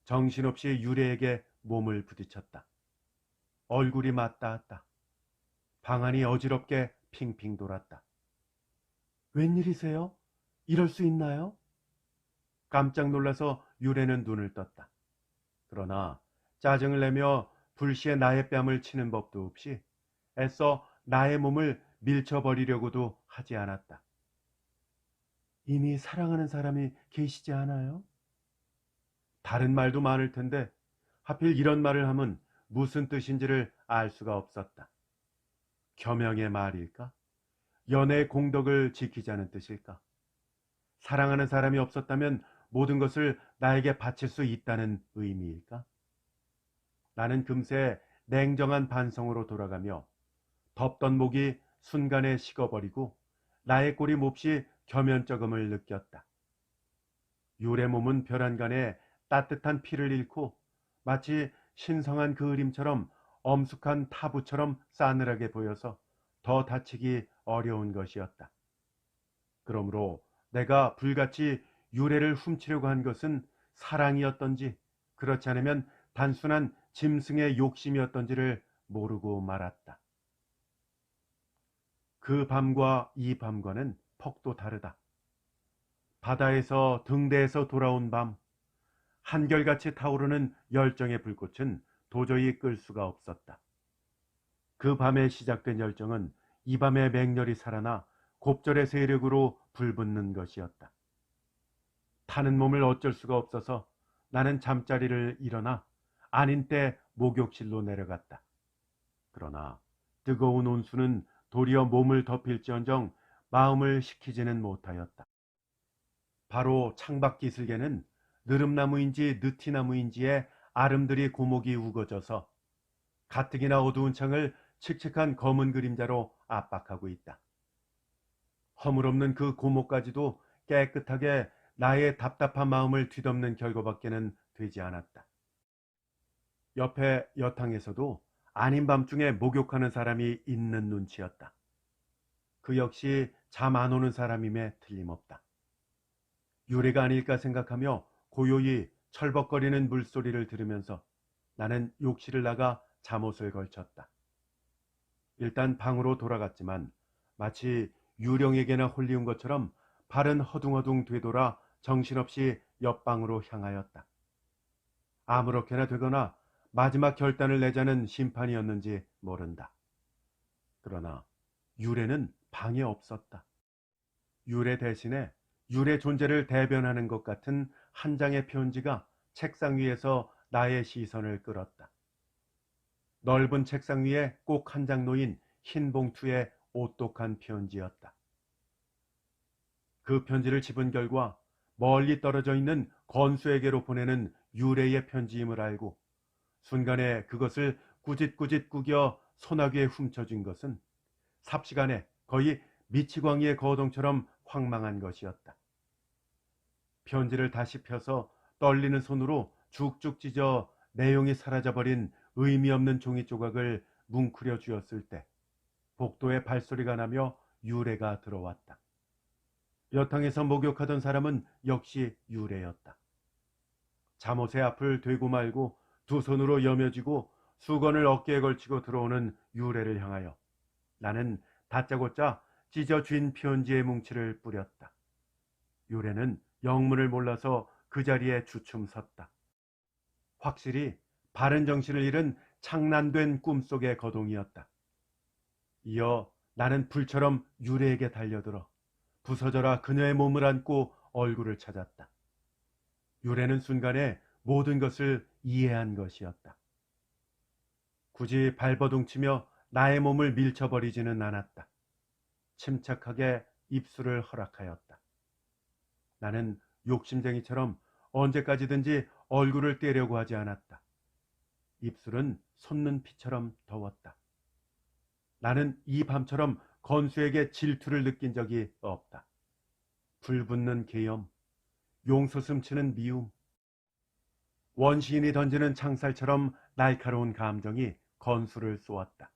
정신없이 유래에게 몸을 부딪혔다. 얼굴이 맞닿았다. 방 안이 어지럽게 핑핑 돌았다. 웬일이세요? 이럴 수 있나요? 깜짝 놀라서 유래는 눈을 떴다. 그러나 짜증을 내며 불시에 나의 뺨을 치는 법도 없이 애써 나의 몸을 밀쳐버리려고도 하지 않았다. 이미 사랑하는 사람이 계시지 않아요? 다른 말도 많을 텐데 하필 이런 말을 하면 무슨 뜻인지를 알 수가 없었다. 겸양의 말일까? 연애의 공덕을 지키자는 뜻일까? 사랑하는 사람이 없었다면 모든 것을 나에게 바칠 수 있다는 의미일까? 나는 금세 냉정한 반성으로 돌아가며 덥던 목이 순간에 식어버리고 나의 꼴이 몹시 겸연쩍음을 느꼈다. 유래 몸은 벼란간에 따뜻한 피를 잃고 마치 신성한 그림처럼 엄숙한 타부처럼 싸늘하게 보여서 더 다치기 어려운 것이었다. 그러므로 내가 불같이 유래를 훔치려고 한 것은 사랑이었던지 그렇지 않으면 단순한 짐승의 욕심이었던지를 모르고 말았다. 그 밤과 이 밤과는 폭도 다르다. 바다에서 등대에서 돌아온 밤, 한결같이 타오르는 열정의 불꽃은 도저히 끌 수가 없었다. 그 밤에 시작된 열정은 이 밤의 맹렬히 살아나 곱절의 세력으로 불붙는 것이었다. 타는 몸을 어쩔 수가 없어서 나는 잠자리를 일어나 아닌 때 목욕실로 내려갔다. 그러나 뜨거운 온수는 도리어 몸을 덮일지언정 마음을 식히지는 못하였다. 바로 창밖 기슭에는 느릅나무인지 느티나무인지에 아름드리 고목이 우거져서 가뜩이나 어두운 창을 칙칙한 검은 그림자로 압박하고 있다. 허물없는 그 고목까지도 깨끗하게 나의 답답한 마음을 뒤덮는 결과밖에는 되지 않았다. 옆에 여탕에서도 아닌 밤중에 목욕하는 사람이 있는 눈치였다. 그 역시 잠 안 오는 사람임에 틀림없다. 유래가 아닐까 생각하며 고요히 철벅거리는 물소리를 들으면서 나는 욕실을 나가 잠옷을 걸쳤다. 일단 방으로 돌아갔지만 마치 유령에게나 홀리운 것처럼 발은 허둥허둥 되돌아 정신없이 옆방으로 향하였다. 아무렇게나 되거나 마지막 결단을 내자는 심판이었는지 모른다. 그러나 유래는 방에 없었다. 유래 대신에 유래 존재를 대변하는 것 같은 한 장의 편지가 책상 위에서 나의 시선을 끌었다. 넓은 책상 위에 꼭 한 장 놓인 흰 봉투의 오똑한 편지였다. 그 편지를 집은 결과 멀리 떨어져 있는 건수에게로 보내는 유래의 편지임을 알고 순간에 그것을 꾸짓꾸짓 구겨 소나귀에 훔쳐준 것은 삽시간에 거의 미치광이의 거동처럼 황망한 것이었다. 편지를 다시 펴서 떨리는 손으로 죽죽 찢어 내용이 사라져버린 의미 없는 종이 조각을 뭉클여 쥐었을 때 복도에 발소리가 나며 유래가 들어왔다. 여탕에서 목욕하던 사람은 역시 유래였다. 잠옷의 앞을 되고 말고 두 손으로 여며쥐고 수건을 어깨에 걸치고 들어오는 유래를 향하여 나는 다짜고짜 찢어 쥔 편지의 뭉치를 뿌렸다. 유래는 영문을 몰라서 그 자리에 주춤 섰다. 확실히 바른 정신을 잃은 창난된 꿈속의 거동이었다. 이어 나는 불처럼 유래에게 달려들어 부서져라 그녀의 몸을 안고 얼굴을 찾았다. 유래는 순간에 모든 것을 이해한 것이었다. 굳이 발버둥치며 나의 몸을 밀쳐버리지는 않았다. 침착하게 입술을 허락하였다. 나는 욕심쟁이처럼 언제까지든지 얼굴을 떼려고 하지 않았다. 입술은 솟는 피처럼 더웠다. 나는 이 밤처럼 건수에게 질투를 느낀 적이 없다. 불붙는 계엄, 용솟음치는 미움, 원시인이 던지는 창살처럼 날카로운 감정이 건수를 쏘았다.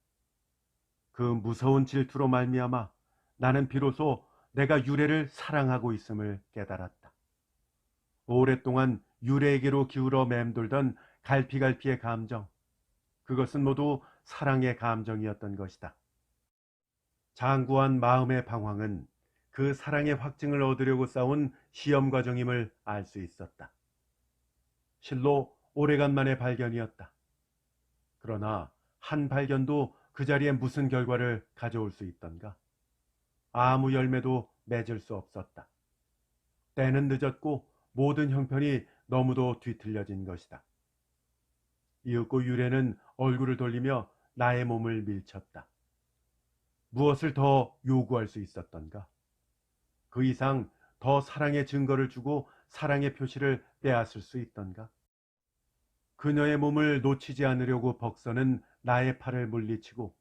그 무서운 질투로 말미암아 나는 비로소 내가 유래를 사랑하고 있음을 깨달았다. 오랫동안 유래에게로 기울어 맴돌던 갈피갈피의 감정, 그것은 모두 사랑의 감정이었던 것이다. 장구한 마음의 방황은 그 사랑의 확증을 얻으려고 싸운 시험 과정임을 알 수 있었다. 실로 오래간만의 발견이었다. 그러나 한 발견도 그 자리에 무슨 결과를 가져올 수 있던가? 아무 열매도 맺을 수 없었다. 때는 늦었고 모든 형편이 너무도 뒤틀려진 것이다. 이윽고 유래는 얼굴을 돌리며 나의 몸을 밀쳤다. 무엇을 더 요구할 수 있었던가? 그 이상 더 사랑의 증거를 주고 사랑의 표시를 빼앗을 수 있던가? 그녀의 몸을 놓치지 않으려고 벅서는 나의 팔을 물리치고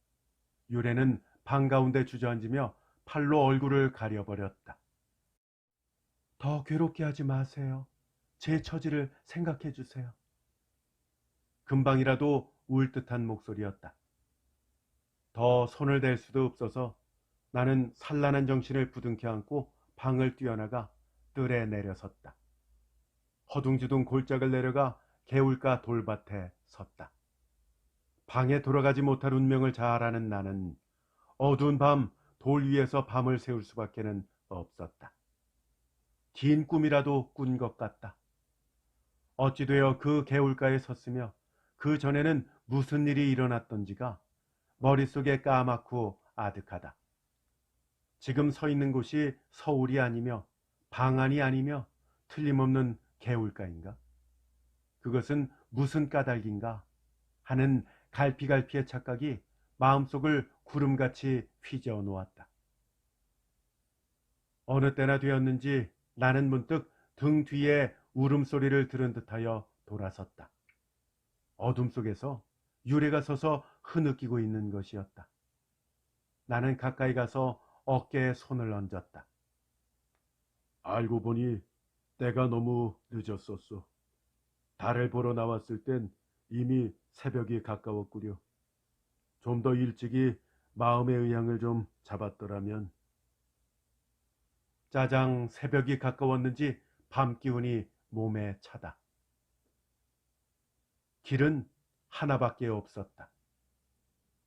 유래는 방 가운데 주저앉으며 팔로 얼굴을 가려버렸다. 더 괴롭게 하지 마세요. 제 처지를 생각해 주세요. 금방이라도 울 듯한 목소리였다. 더 손을 댈 수도 없어서 나는 산란한 정신을 부둥켜 안고 방을 뛰어나가 뜰에 내려섰다. 허둥지둥 골짜기를 내려가 개울가 돌밭에 섰다. 방에 돌아가지 못할 운명을 잘 아는 나는 어두운 밤 돌 위에서 밤을 새울 수밖에는 없었다. 긴 꿈이라도 꾼 것 같다. 어찌 되어 그 개울가에 섰으며 그 전에는 무슨 일이 일어났던지가 머릿속에 까맣고 아득하다. 지금 서 있는 곳이 서울이 아니며 방안이 아니며 틀림없는 개울가인가? 그것은 무슨 까닭인가 하는 갈피갈피의 착각이 마음속을 구름같이 휘저어 놓았다. 어느 때나 되었는지 나는 문득 등 뒤에 울음소리를 들은 듯하여 돌아섰다. 어둠 속에서 유래가 서서 흐느끼고 있는 것이었다. 나는 가까이 가서 어깨에 손을 얹었다. 알고 보니 때가 너무 늦었었어. 달을 보러 나왔을 땐 이미 새벽이 가까웠구려. 좀 더 일찍이 마음의 의향을 좀 잡았더라면. 짜장 새벽이 가까웠는지 밤 기운이 몸에 차다. 길은 하나밖에 없었다.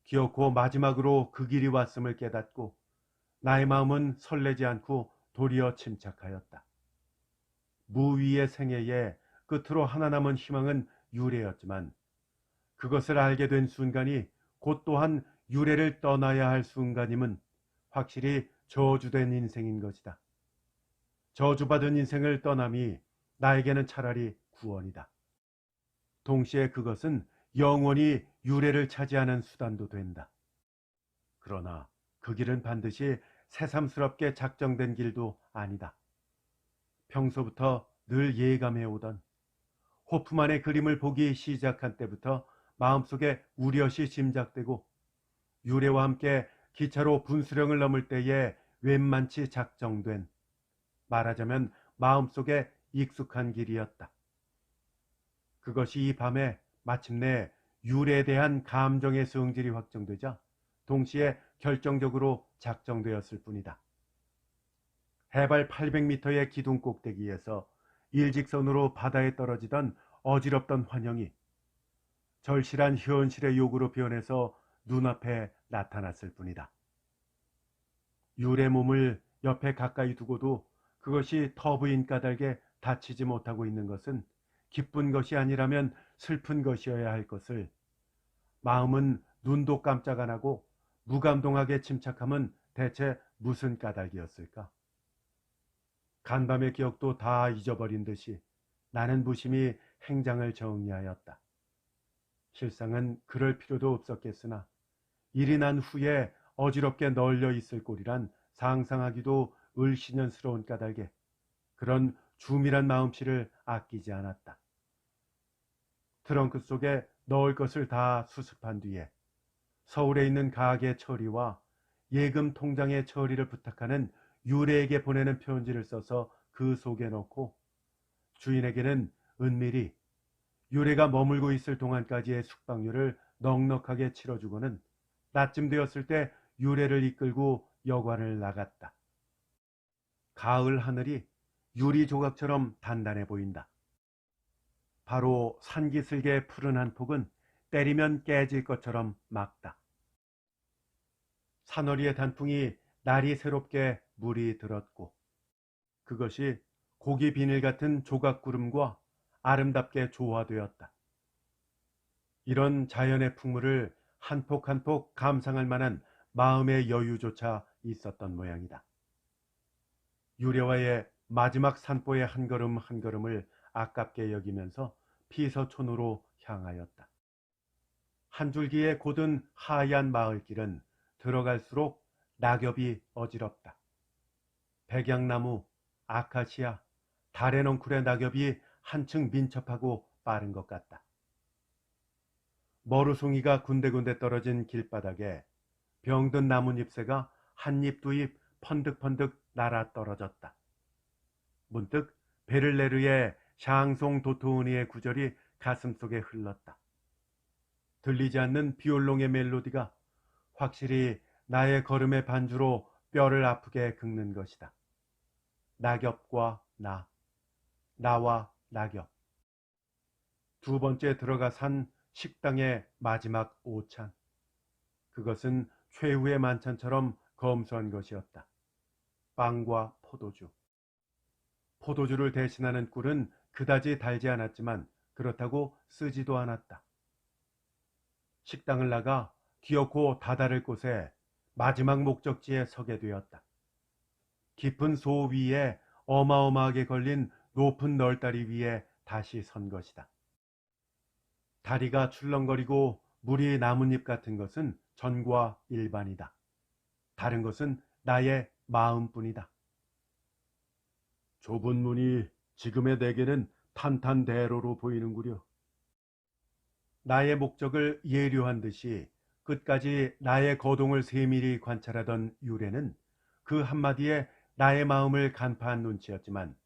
기어코 마지막으로 그 길이 왔음을 깨닫고 나의 마음은 설레지 않고 도리어 침착하였다. 무위의 생애에 끝으로 하나 남은 희망은 유래였지만 그것을 알게 된 순간이 곧 또한 유래를 떠나야 할 순간임은 확실히 저주된 인생인 것이다. 저주받은 인생을 떠남이 나에게는 차라리 구원이다. 동시에 그것은 영원히 유래를 차지하는 수단도 된다. 그러나 그 길은 반드시 새삼스럽게 작정된 길도 아니다. 평소부터 늘 예감해오던 호프만의 그림을 보기 시작한 때부터 마음속에 우려시 짐작되고 유래와 함께 기차로 분수령을 넘을 때에 웬만치 작정된, 말하자면 마음속에 익숙한 길이었다. 그것이 이 밤에 마침내 유래에 대한 감정의 성질이 확정되자 동시에 결정적으로 작정되었을 뿐이다. 해발 800m의 기둥 꼭대기에서 일직선으로 바다에 떨어지던 어지럽던 환영이 절실한 현실의 요구로 변해서 눈앞에 나타났을 뿐이다. 유래 몸을 옆에 가까이 두고도 그것이 터부인 까닭에 다치지 못하고 있는 것은 기쁜 것이 아니라면 슬픈 것이어야 할 것을 마음은 눈도 깜짝 안 하고 무감동하게 침착함은 대체 무슨 까닭이었을까? 간밤의 기억도 다 잊어버린 듯이 나는 무심히 행장을 정리하였다. 실상은 그럴 필요도 없었겠으나 일이 난 후에 어지럽게 널려 있을 꼴이란 상상하기도 을씨년스러운 까닭에 그런 주밀한 마음씨를 아끼지 않았다. 트렁크 속에 넣을 것을 다 수습한 뒤에 서울에 있는 가게 처리와 예금 통장의 처리를 부탁하는 유래에게 보내는 편지를 써서 그 속에 넣고 주인에게는 은밀히 유래가 머물고 있을 동안까지의 숙박료를 넉넉하게 치러주고는 낮쯤 되었을 때 유래를 이끌고 여관을 나갔다. 가을 하늘이 유리 조각처럼 단단해 보인다. 바로 산기슭의 푸른 한 폭은 때리면 깨질 것처럼 맑다. 산허리의 단풍이 날이 새롭게 물이 들었고 그것이 고기 비늘 같은 조각구름과 아름답게 조화되었다. 이런 자연의 풍물을 한 폭 한 폭 감상할 만한 마음의 여유조차 있었던 모양이다. 유래와의 마지막 산보의 한 걸음 한 걸음을 아깝게 여기면서 피서촌으로 향하였다. 한 줄기의 곧은 하얀 마을길은 들어갈수록 낙엽이 어지럽다. 백양나무, 아카시아, 달의 넝쿨의 낙엽이 한층 민첩하고 빠른 것 같다. 머루송이가 군데군데 떨어진 길바닥에 병든 나뭇잎새가 한 잎 두 잎 펀득펀득 날아 떨어졌다. 문득 베를레르의 샹송 도토우니의 구절이 가슴속에 흘렀다. 들리지 않는 비올롱의 멜로디가 확실히 나의 걸음의 반주로 뼈를 아프게 긁는 것이다. 낙엽과 나와 낙엽. 두 번째 들어가 산 식당의 마지막 오찬. 그것은 최후의 만찬처럼 검소한 것이었다. 빵과 포도주. 포도주를 대신하는 꿀은 그다지 달지 않았지만 그렇다고 쓰지도 않았다. 식당을 나가 기어코 다다를 곳에 마지막 목적지에 서게 되었다. 깊은 소 위에 어마어마하게 걸린 높은 널다리 위에 다시 선 것이다. 다리가 출렁거리고 물이 나뭇잎 같은 것은 전과 일반이다. 다른 것은 나의 마음뿐이다. 좁은 문이 지금의 내게는 탄탄대로로 보이는구려. 나의 목적을 예료한 듯이 끝까지 나의 거동을 세밀히 관찰하던 유래는 그 한마디에 나의 마음을 간파한 눈치였지만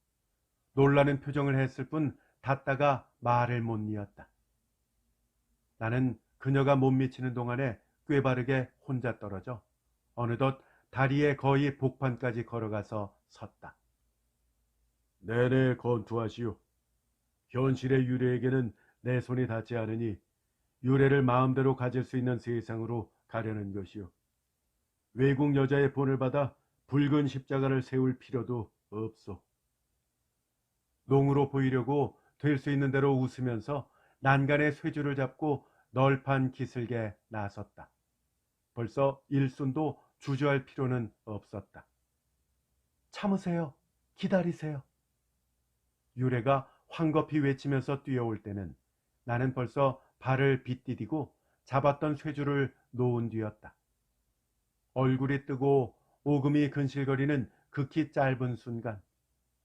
놀라는 표정을 했을 뿐 닫다가 말을 못 이었다. 나는 그녀가 못 미치는 동안에 꾀바르게 혼자 떨어져 어느덧 다리에 거의 복판까지 걸어가서 섰다. 내내 건투하시오. 현실의 유래에게는 내 손이 닿지 않으니 유래를 마음대로 가질 수 있는 세상으로 가려는 것이오. 외국 여자의 본을 받아 붉은 십자가를 세울 필요도 없소. 농으로 보이려고 될 수 있는 대로 웃으면서 난간의 쇠줄을 잡고 널판 기슭에 나섰다. 벌써 일순도 주저할 필요는 없었다. 참으세요. 기다리세요. 유래가 황급히 외치면서 뛰어올 때는 나는 벌써 발을 빗디디고 잡았던 쇠줄을 놓은 뒤였다. 얼굴이 뜨고 오금이 근실거리는 극히 짧은 순간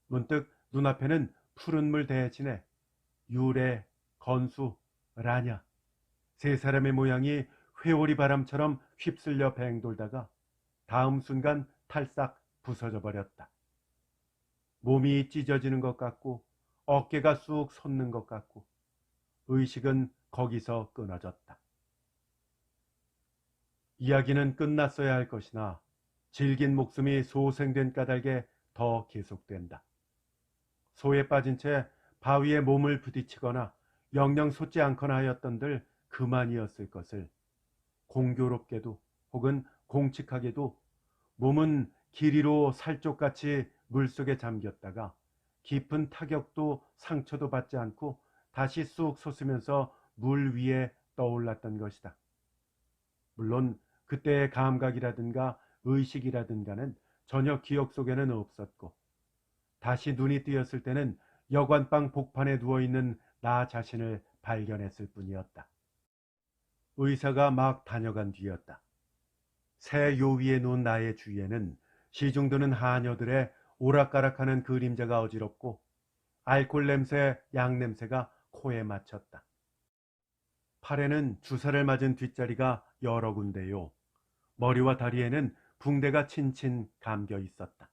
문득 눈앞에는 푸른 물 대신에 유래, 건수, 라냐 세 사람의 모양이 회오리 바람처럼 휩쓸려 뱅돌다가 다음 순간 탈싹 부서져 버렸다. 몸이 찢어지는 것 같고 어깨가 쑥 솟는 것 같고 의식은 거기서 끊어졌다. 이야기는 끝났어야 할 것이나 질긴 목숨이 소생된 까닭에 더 계속된다. 소에 빠진 채 바위에 몸을 부딪히거나 영영 솟지 않거나 하였던들 그만이었을 것을 공교롭게도 혹은 공칙하게도 몸은 길이로 살쪽같이 물속에 잠겼다가 깊은 타격도 상처도 받지 않고 다시 쑥 솟으면서 물 위에 떠올랐던 것이다. 물론 그때의 감각이라든가 의식이라든가는 전혀 기억 속에는 없었고 다시 눈이 뜨였을 때는 여관방 복판에 누워있는 나 자신을 발견했을 뿐이었다. 의사가 막 다녀간 뒤였다. 새 요위에 누운 나의 주위에는 시중드는 하녀들의 오락가락하는 그림자가 어지럽고 알코올 냄새, 약 냄새가 코에 맺혔다. 팔에는 주사를 맞은 뒷자리가 여러 군데요. 머리와 다리에는 붕대가 친친 감겨 있었다.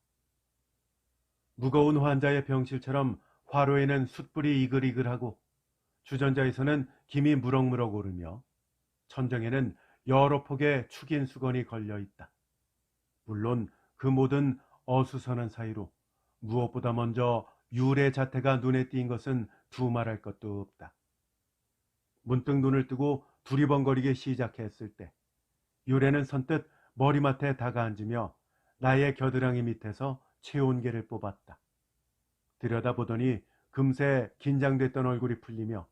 무거운 환자의 병실처럼 화로에는 숯불이 이글이글하고 주전자에서는 김이 무럭무럭 오르며 천정에는 여러 폭의 축인 수건이 걸려 있다. 물론 그 모든 어수선한 사이로 무엇보다 먼저 유래 자태가 눈에 띈 것은 두말할 것도 없다. 문득 눈을 뜨고 두리번거리기 시작했을 때 유래는 선뜻 머리맡에 다가앉으며 나의 겨드랑이 밑에서 체온계를 뽑았다. 들여다보더니 금세 긴장됐던 얼굴이 풀리며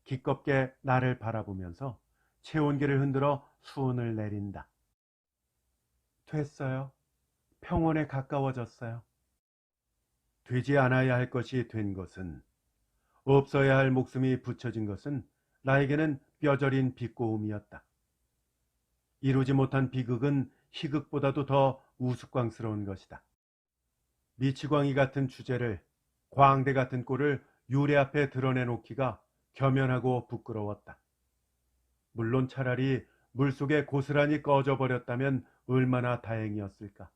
기껍게 나를 바라보면서 체온계를 흔들어 수온을 내린다. 됐어요. 평온에 가까워졌어요. 되지 않아야 할 것이 된 것은, 없어야 할 목숨이 붙여진 것은 나에게는 뼈저린 비꼬음이었다. 이루지 못한 비극은 희극보다도 더 우스꽝스러운 것이다. 미치광이 같은 주제를, 광대 같은 꼴을 유래 앞에 드러내놓기가 겸연하고 부끄러웠다. 물론 차라리 물속에 고스란히 꺼져버렸다면 얼마나 다행이었을까.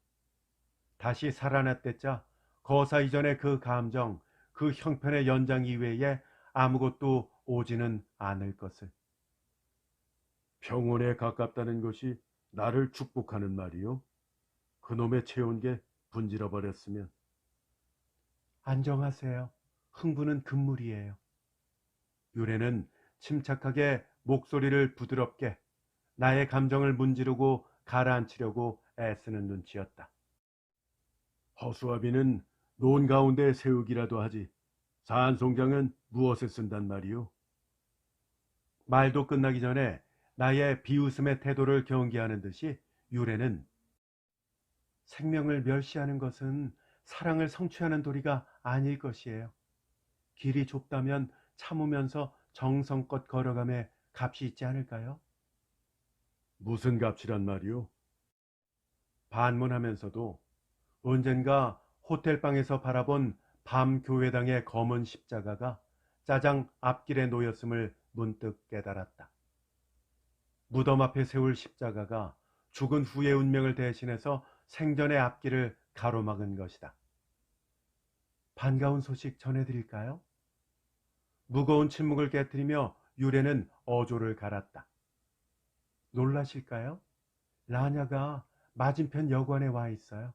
다시 살아났댔자 거사 이전의 그 감정, 그 형편의 연장 이외에 아무것도 오지는 않을 것을. 평온에 가깝다는 것이 나를 축복하는 말이요. 그놈의 체온계 분질러 버렸으면. 안정하세요. 흥분은 금물이에요. 유래는 침착하게 목소리를 부드럽게 나의 감정을 문지르고 가라앉히려고 애쓰는 눈치였다. 허수아비는 논 가운데 세우기라도 하지 산송장은 무엇에 쓴단 말이오? 말도 끝나기 전에 나의 비웃음의 태도를 경계하는 듯이 유래는 생명을 멸시하는 것은 사랑을 성취하는 도리가 아닐 것이에요. 길이 좁다면 참으면서 정성껏 걸어감에 값이 있지 않을까요? 무슨 값이란 말이오? 반문하면서도 언젠가 호텔방에서 바라본 밤 교회당의 검은 십자가가 짜장 앞길에 놓였음을 문득 깨달았다. 무덤 앞에 세울 십자가가 죽은 후의 운명을 대신해서 생전의 앞길을 가로막은 것이다. 반가운 소식 전해드릴까요? 무거운 침묵을 깨뜨리며 유래는 어조를 갈았다. 놀라실까요? 라냐가 맞은편 여관에 와 있어요.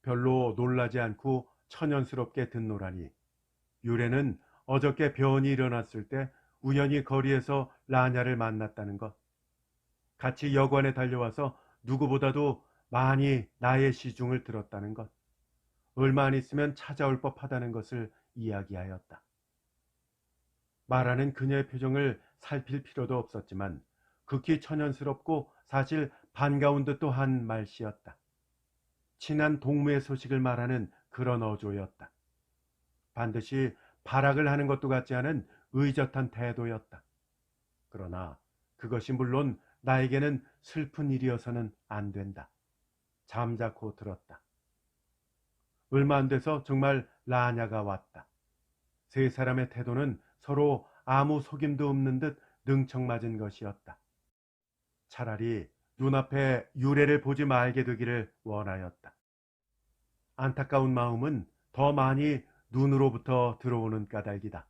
별로 놀라지 않고 천연스럽게 듣노라니 유래는 어저께 변이 일어났을 때 우연히 거리에서 라냐를 만났다는 것, 같이 여관에 달려와서 누구보다도 많이 나의 시중을 들었다는 것, 얼마 안 있으면 찾아올 법하다는 것을 이야기하였다. 말하는 그녀의 표정을 살필 필요도 없었지만 극히 천연스럽고 사실 반가운 듯도 한 말씨였다. 친한 동무의 소식을 말하는 그런 어조였다. 반드시 발악을 하는 것도 같지 않은 의젓한 태도였다. 그러나 그것이 물론 나에게는 슬픈 일이어서는 안 된다. 잠자코 들었다. 얼마 안 돼서 정말 라냐가 왔다. 세 사람의 태도는 서로 아무 속임도 없는 듯 능청맞은 것이었다. 차라리 눈앞에 유래를 보지 말게 되기를 원하였다. 안타까운 마음은 더 많이 눈으로부터 들어오는 까닭이다.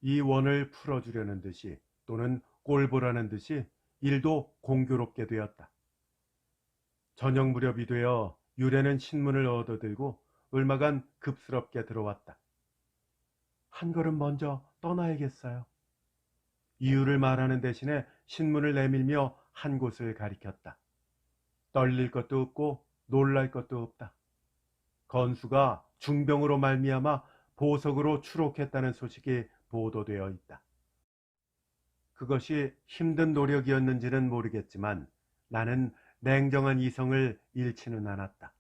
이 원을 풀어주려는 듯이 또는 꼴보라는 듯이 일도 공교롭게 되었다. 저녁 무렵이 되어 유래는 신문을 얻어들고 얼마간 급스럽게 들어왔다. 한 걸음 먼저 떠나야겠어요. 이유를 말하는 대신에 신문을 내밀며 한 곳을 가리켰다. 떨릴 것도 없고 놀랄 것도 없다. 건수가 중병으로 말미암아 보석으로 추록했다는 소식이 보도되어 있다. 그것이 힘든 노력이었는지는 모르겠지만 나는 냉정한 이성을 잃지는 않았다.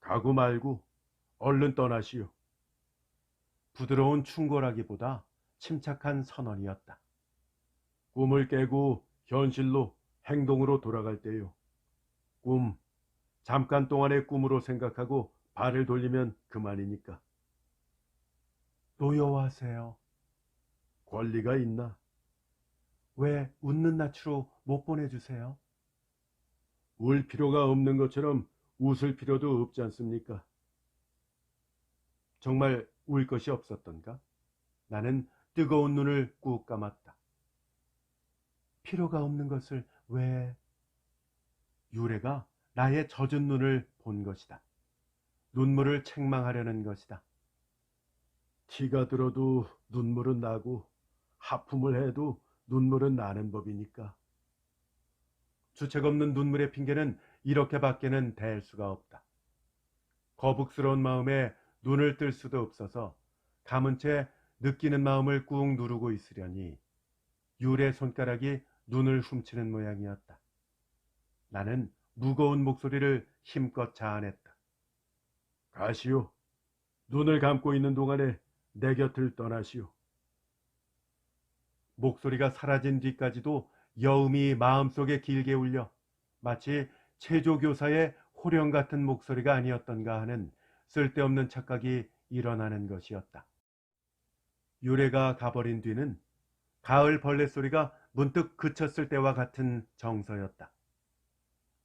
가구 말고 얼른 떠나시오. 부드러운 충고라기보다 침착한 선언이었다. 꿈을 깨고 현실로 행동으로 돌아갈 때요. 꿈, 잠깐 동안의 꿈으로 생각하고 발을 돌리면 그만이니까. 노여워하세요. 권리가 있나? 왜 웃는 낯으로 못 보내주세요? 울 필요가 없는 것처럼 웃을 필요도 없지 않습니까? 정말 울 것이 없었던가? 나는 뜨거운 눈을 꾹 감았다. 필요가 없는 것을 왜? 유래가 나의 젖은 눈을 본 것이다. 눈물을 책망하려는 것이다. 티가 들어도 눈물은 나고 하품을 해도 눈물은 나는 법이니까. 주책 없는 눈물의 핑계는 이렇게밖에는 댈 수가 없다. 거북스러운 마음에 눈을 뜰 수도 없어서 감은 채 느끼는 마음을 꾹 누르고 있으려니 유래 손가락이 눈을 훔치는 모양이었다. 나는 무거운 목소리를 힘껏 자아냈다. 가시오. 눈을 감고 있는 동안에 내 곁을 떠나시오. 목소리가 사라진 뒤까지도 여음이 마음속에 길게 울려 마치 체조교사의 호령 같은 목소리가 아니었던가 하는 쓸데없는 착각이 일어나는 것이었다. 유래가 가버린 뒤는 가을 벌레 소리가 문득 그쳤을 때와 같은 정서였다.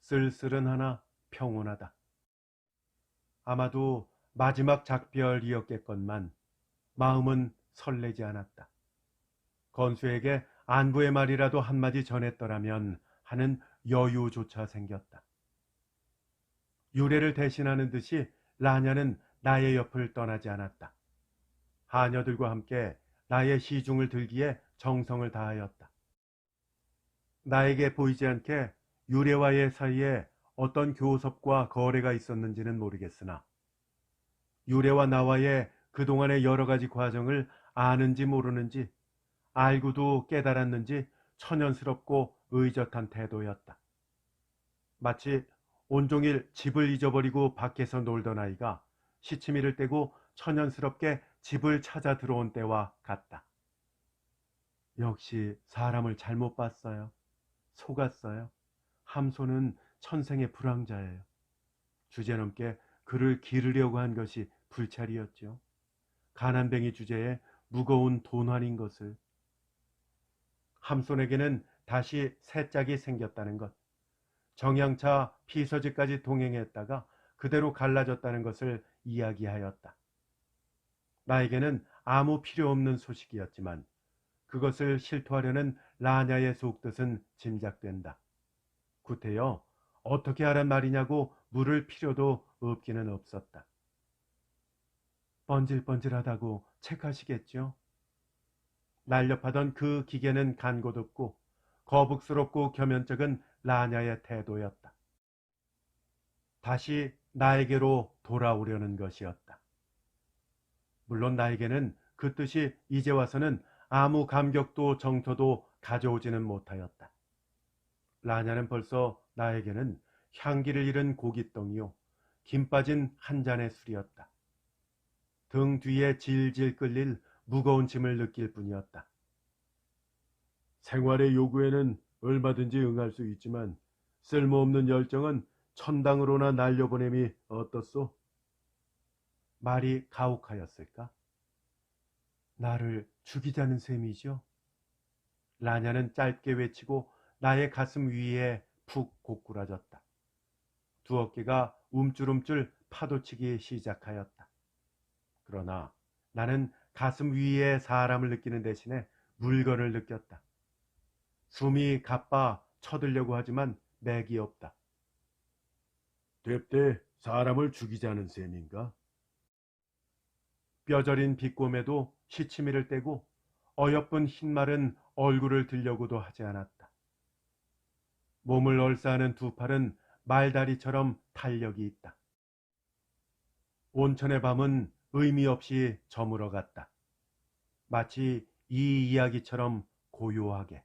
쓸쓸은 하나 평온하다. 아마도 마지막 작별이었겠건만 마음은 설레지 않았다. 건수에게 안부의 말이라도 한마디 전했더라면 하는 여유조차 생겼다. 유래를 대신하는 듯이 라냐는 나의 옆을 떠나지 않았다. 하녀들과 함께 나의 시중을 들기에 정성을 다하였다. 나에게 보이지 않게 유래와의 사이에 어떤 교섭과 거래가 있었는지는 모르겠으나 유래와 나와의 그동안의 여러 가지 과정을 아는지 모르는지 알고도 깨달았는지 천연스럽고 의젓한 태도였다. 마치 온종일 집을 잊어버리고 밖에서 놀던 아이가 시치미를 떼고 천연스럽게 집을 찾아 들어온 때와 같다. 역시 사람을 잘못 봤어요. 속았어요. 함소는 천생의 불황자예요. 주제넘게 그를 기르려고 한 것이 불찰이었죠. 가난뱅이 주제에 무거운 돈환인 것을. 함손에게는 다시 새 짝이 생겼다는 것, 정양차 피서지까지 동행했다가 그대로 갈라졌다는 것을 이야기하였다. 나에게는 아무 필요 없는 소식이었지만 그것을 실토하려는 라냐의 속뜻은 짐작된다. 구태여 어떻게 하란 말이냐고 물을 필요도 없기는 없었다. 번질번질하다고 책하시겠죠? 날렵하던 그 기계는 간 곳 없고 거북스럽고 겸연쩍은 라냐의 태도였다. 다시 나에게로 돌아오려는 것이었다. 물론 나에게는 그 뜻이 이제 와서는 아무 감격도 정서도 가져오지는 못하였다. 라냐는 벌써 나에게는 향기를 잃은 고깃덩이요, 김 빠진 한 잔의 술이었다. 등 뒤에 질질 끌릴 무거운 짐을 느낄 뿐이었다. 생활의 요구에는 얼마든지 응할 수 있지만 쓸모없는 열정은 천당으로나 날려보냄이 어떻소? 말이 가혹하였을까? 나를 죽이자는 셈이죠? 라냐는 짧게 외치고 나의 가슴 위에 푹 고꾸라졌다. 두 어깨가 움찔움찔 파도치기 시작하였다. 그러나 나는 가슴 위에 사람을 느끼는 대신에 물건을 느꼈다. 숨이 가빠 쳐들려고 하지만 맥이 없다. 되때 사람을 죽이자는 셈인가? 뼈저린 비꼬매도 시치미를 떼고 어여쁜 흰마른 얼굴을 들려고도 하지 않았다. 몸을 얼싸하는 두 팔은 말다리처럼 탄력이 있다. 온천의 밤은 의미 없이 저물어 갔다. 마치 이 이야기처럼 고요하게.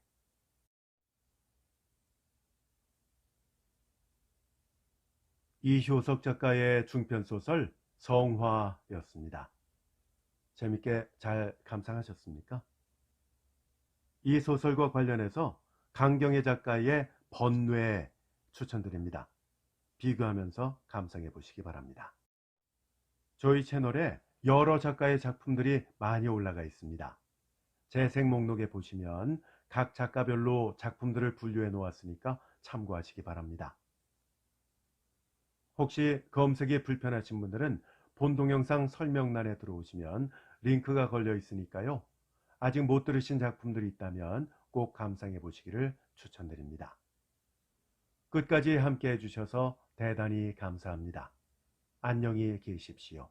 이효석 작가의 중편소설 성화였습니다. 재밌게 잘 감상하셨습니까? 이 소설과 관련해서 강경애 작가의 번뇌 추천드립니다. 비교하면서 감상해 보시기 바랍니다. 저희 채널에 여러 작가의 작품들이 많이 올라가 있습니다. 재생 목록에 보시면 각 작가별로 작품들을 분류해 놓았으니까 참고하시기 바랍니다. 혹시 검색이 불편하신 분들은 본 동영상 설명란에 들어오시면 링크가 걸려 있으니까요. 아직 못 들으신 작품들이 있다면 꼭 감상해 보시기를 추천드립니다. 끝까지 함께 해주셔서 대단히 감사합니다. 안녕히 계십시오.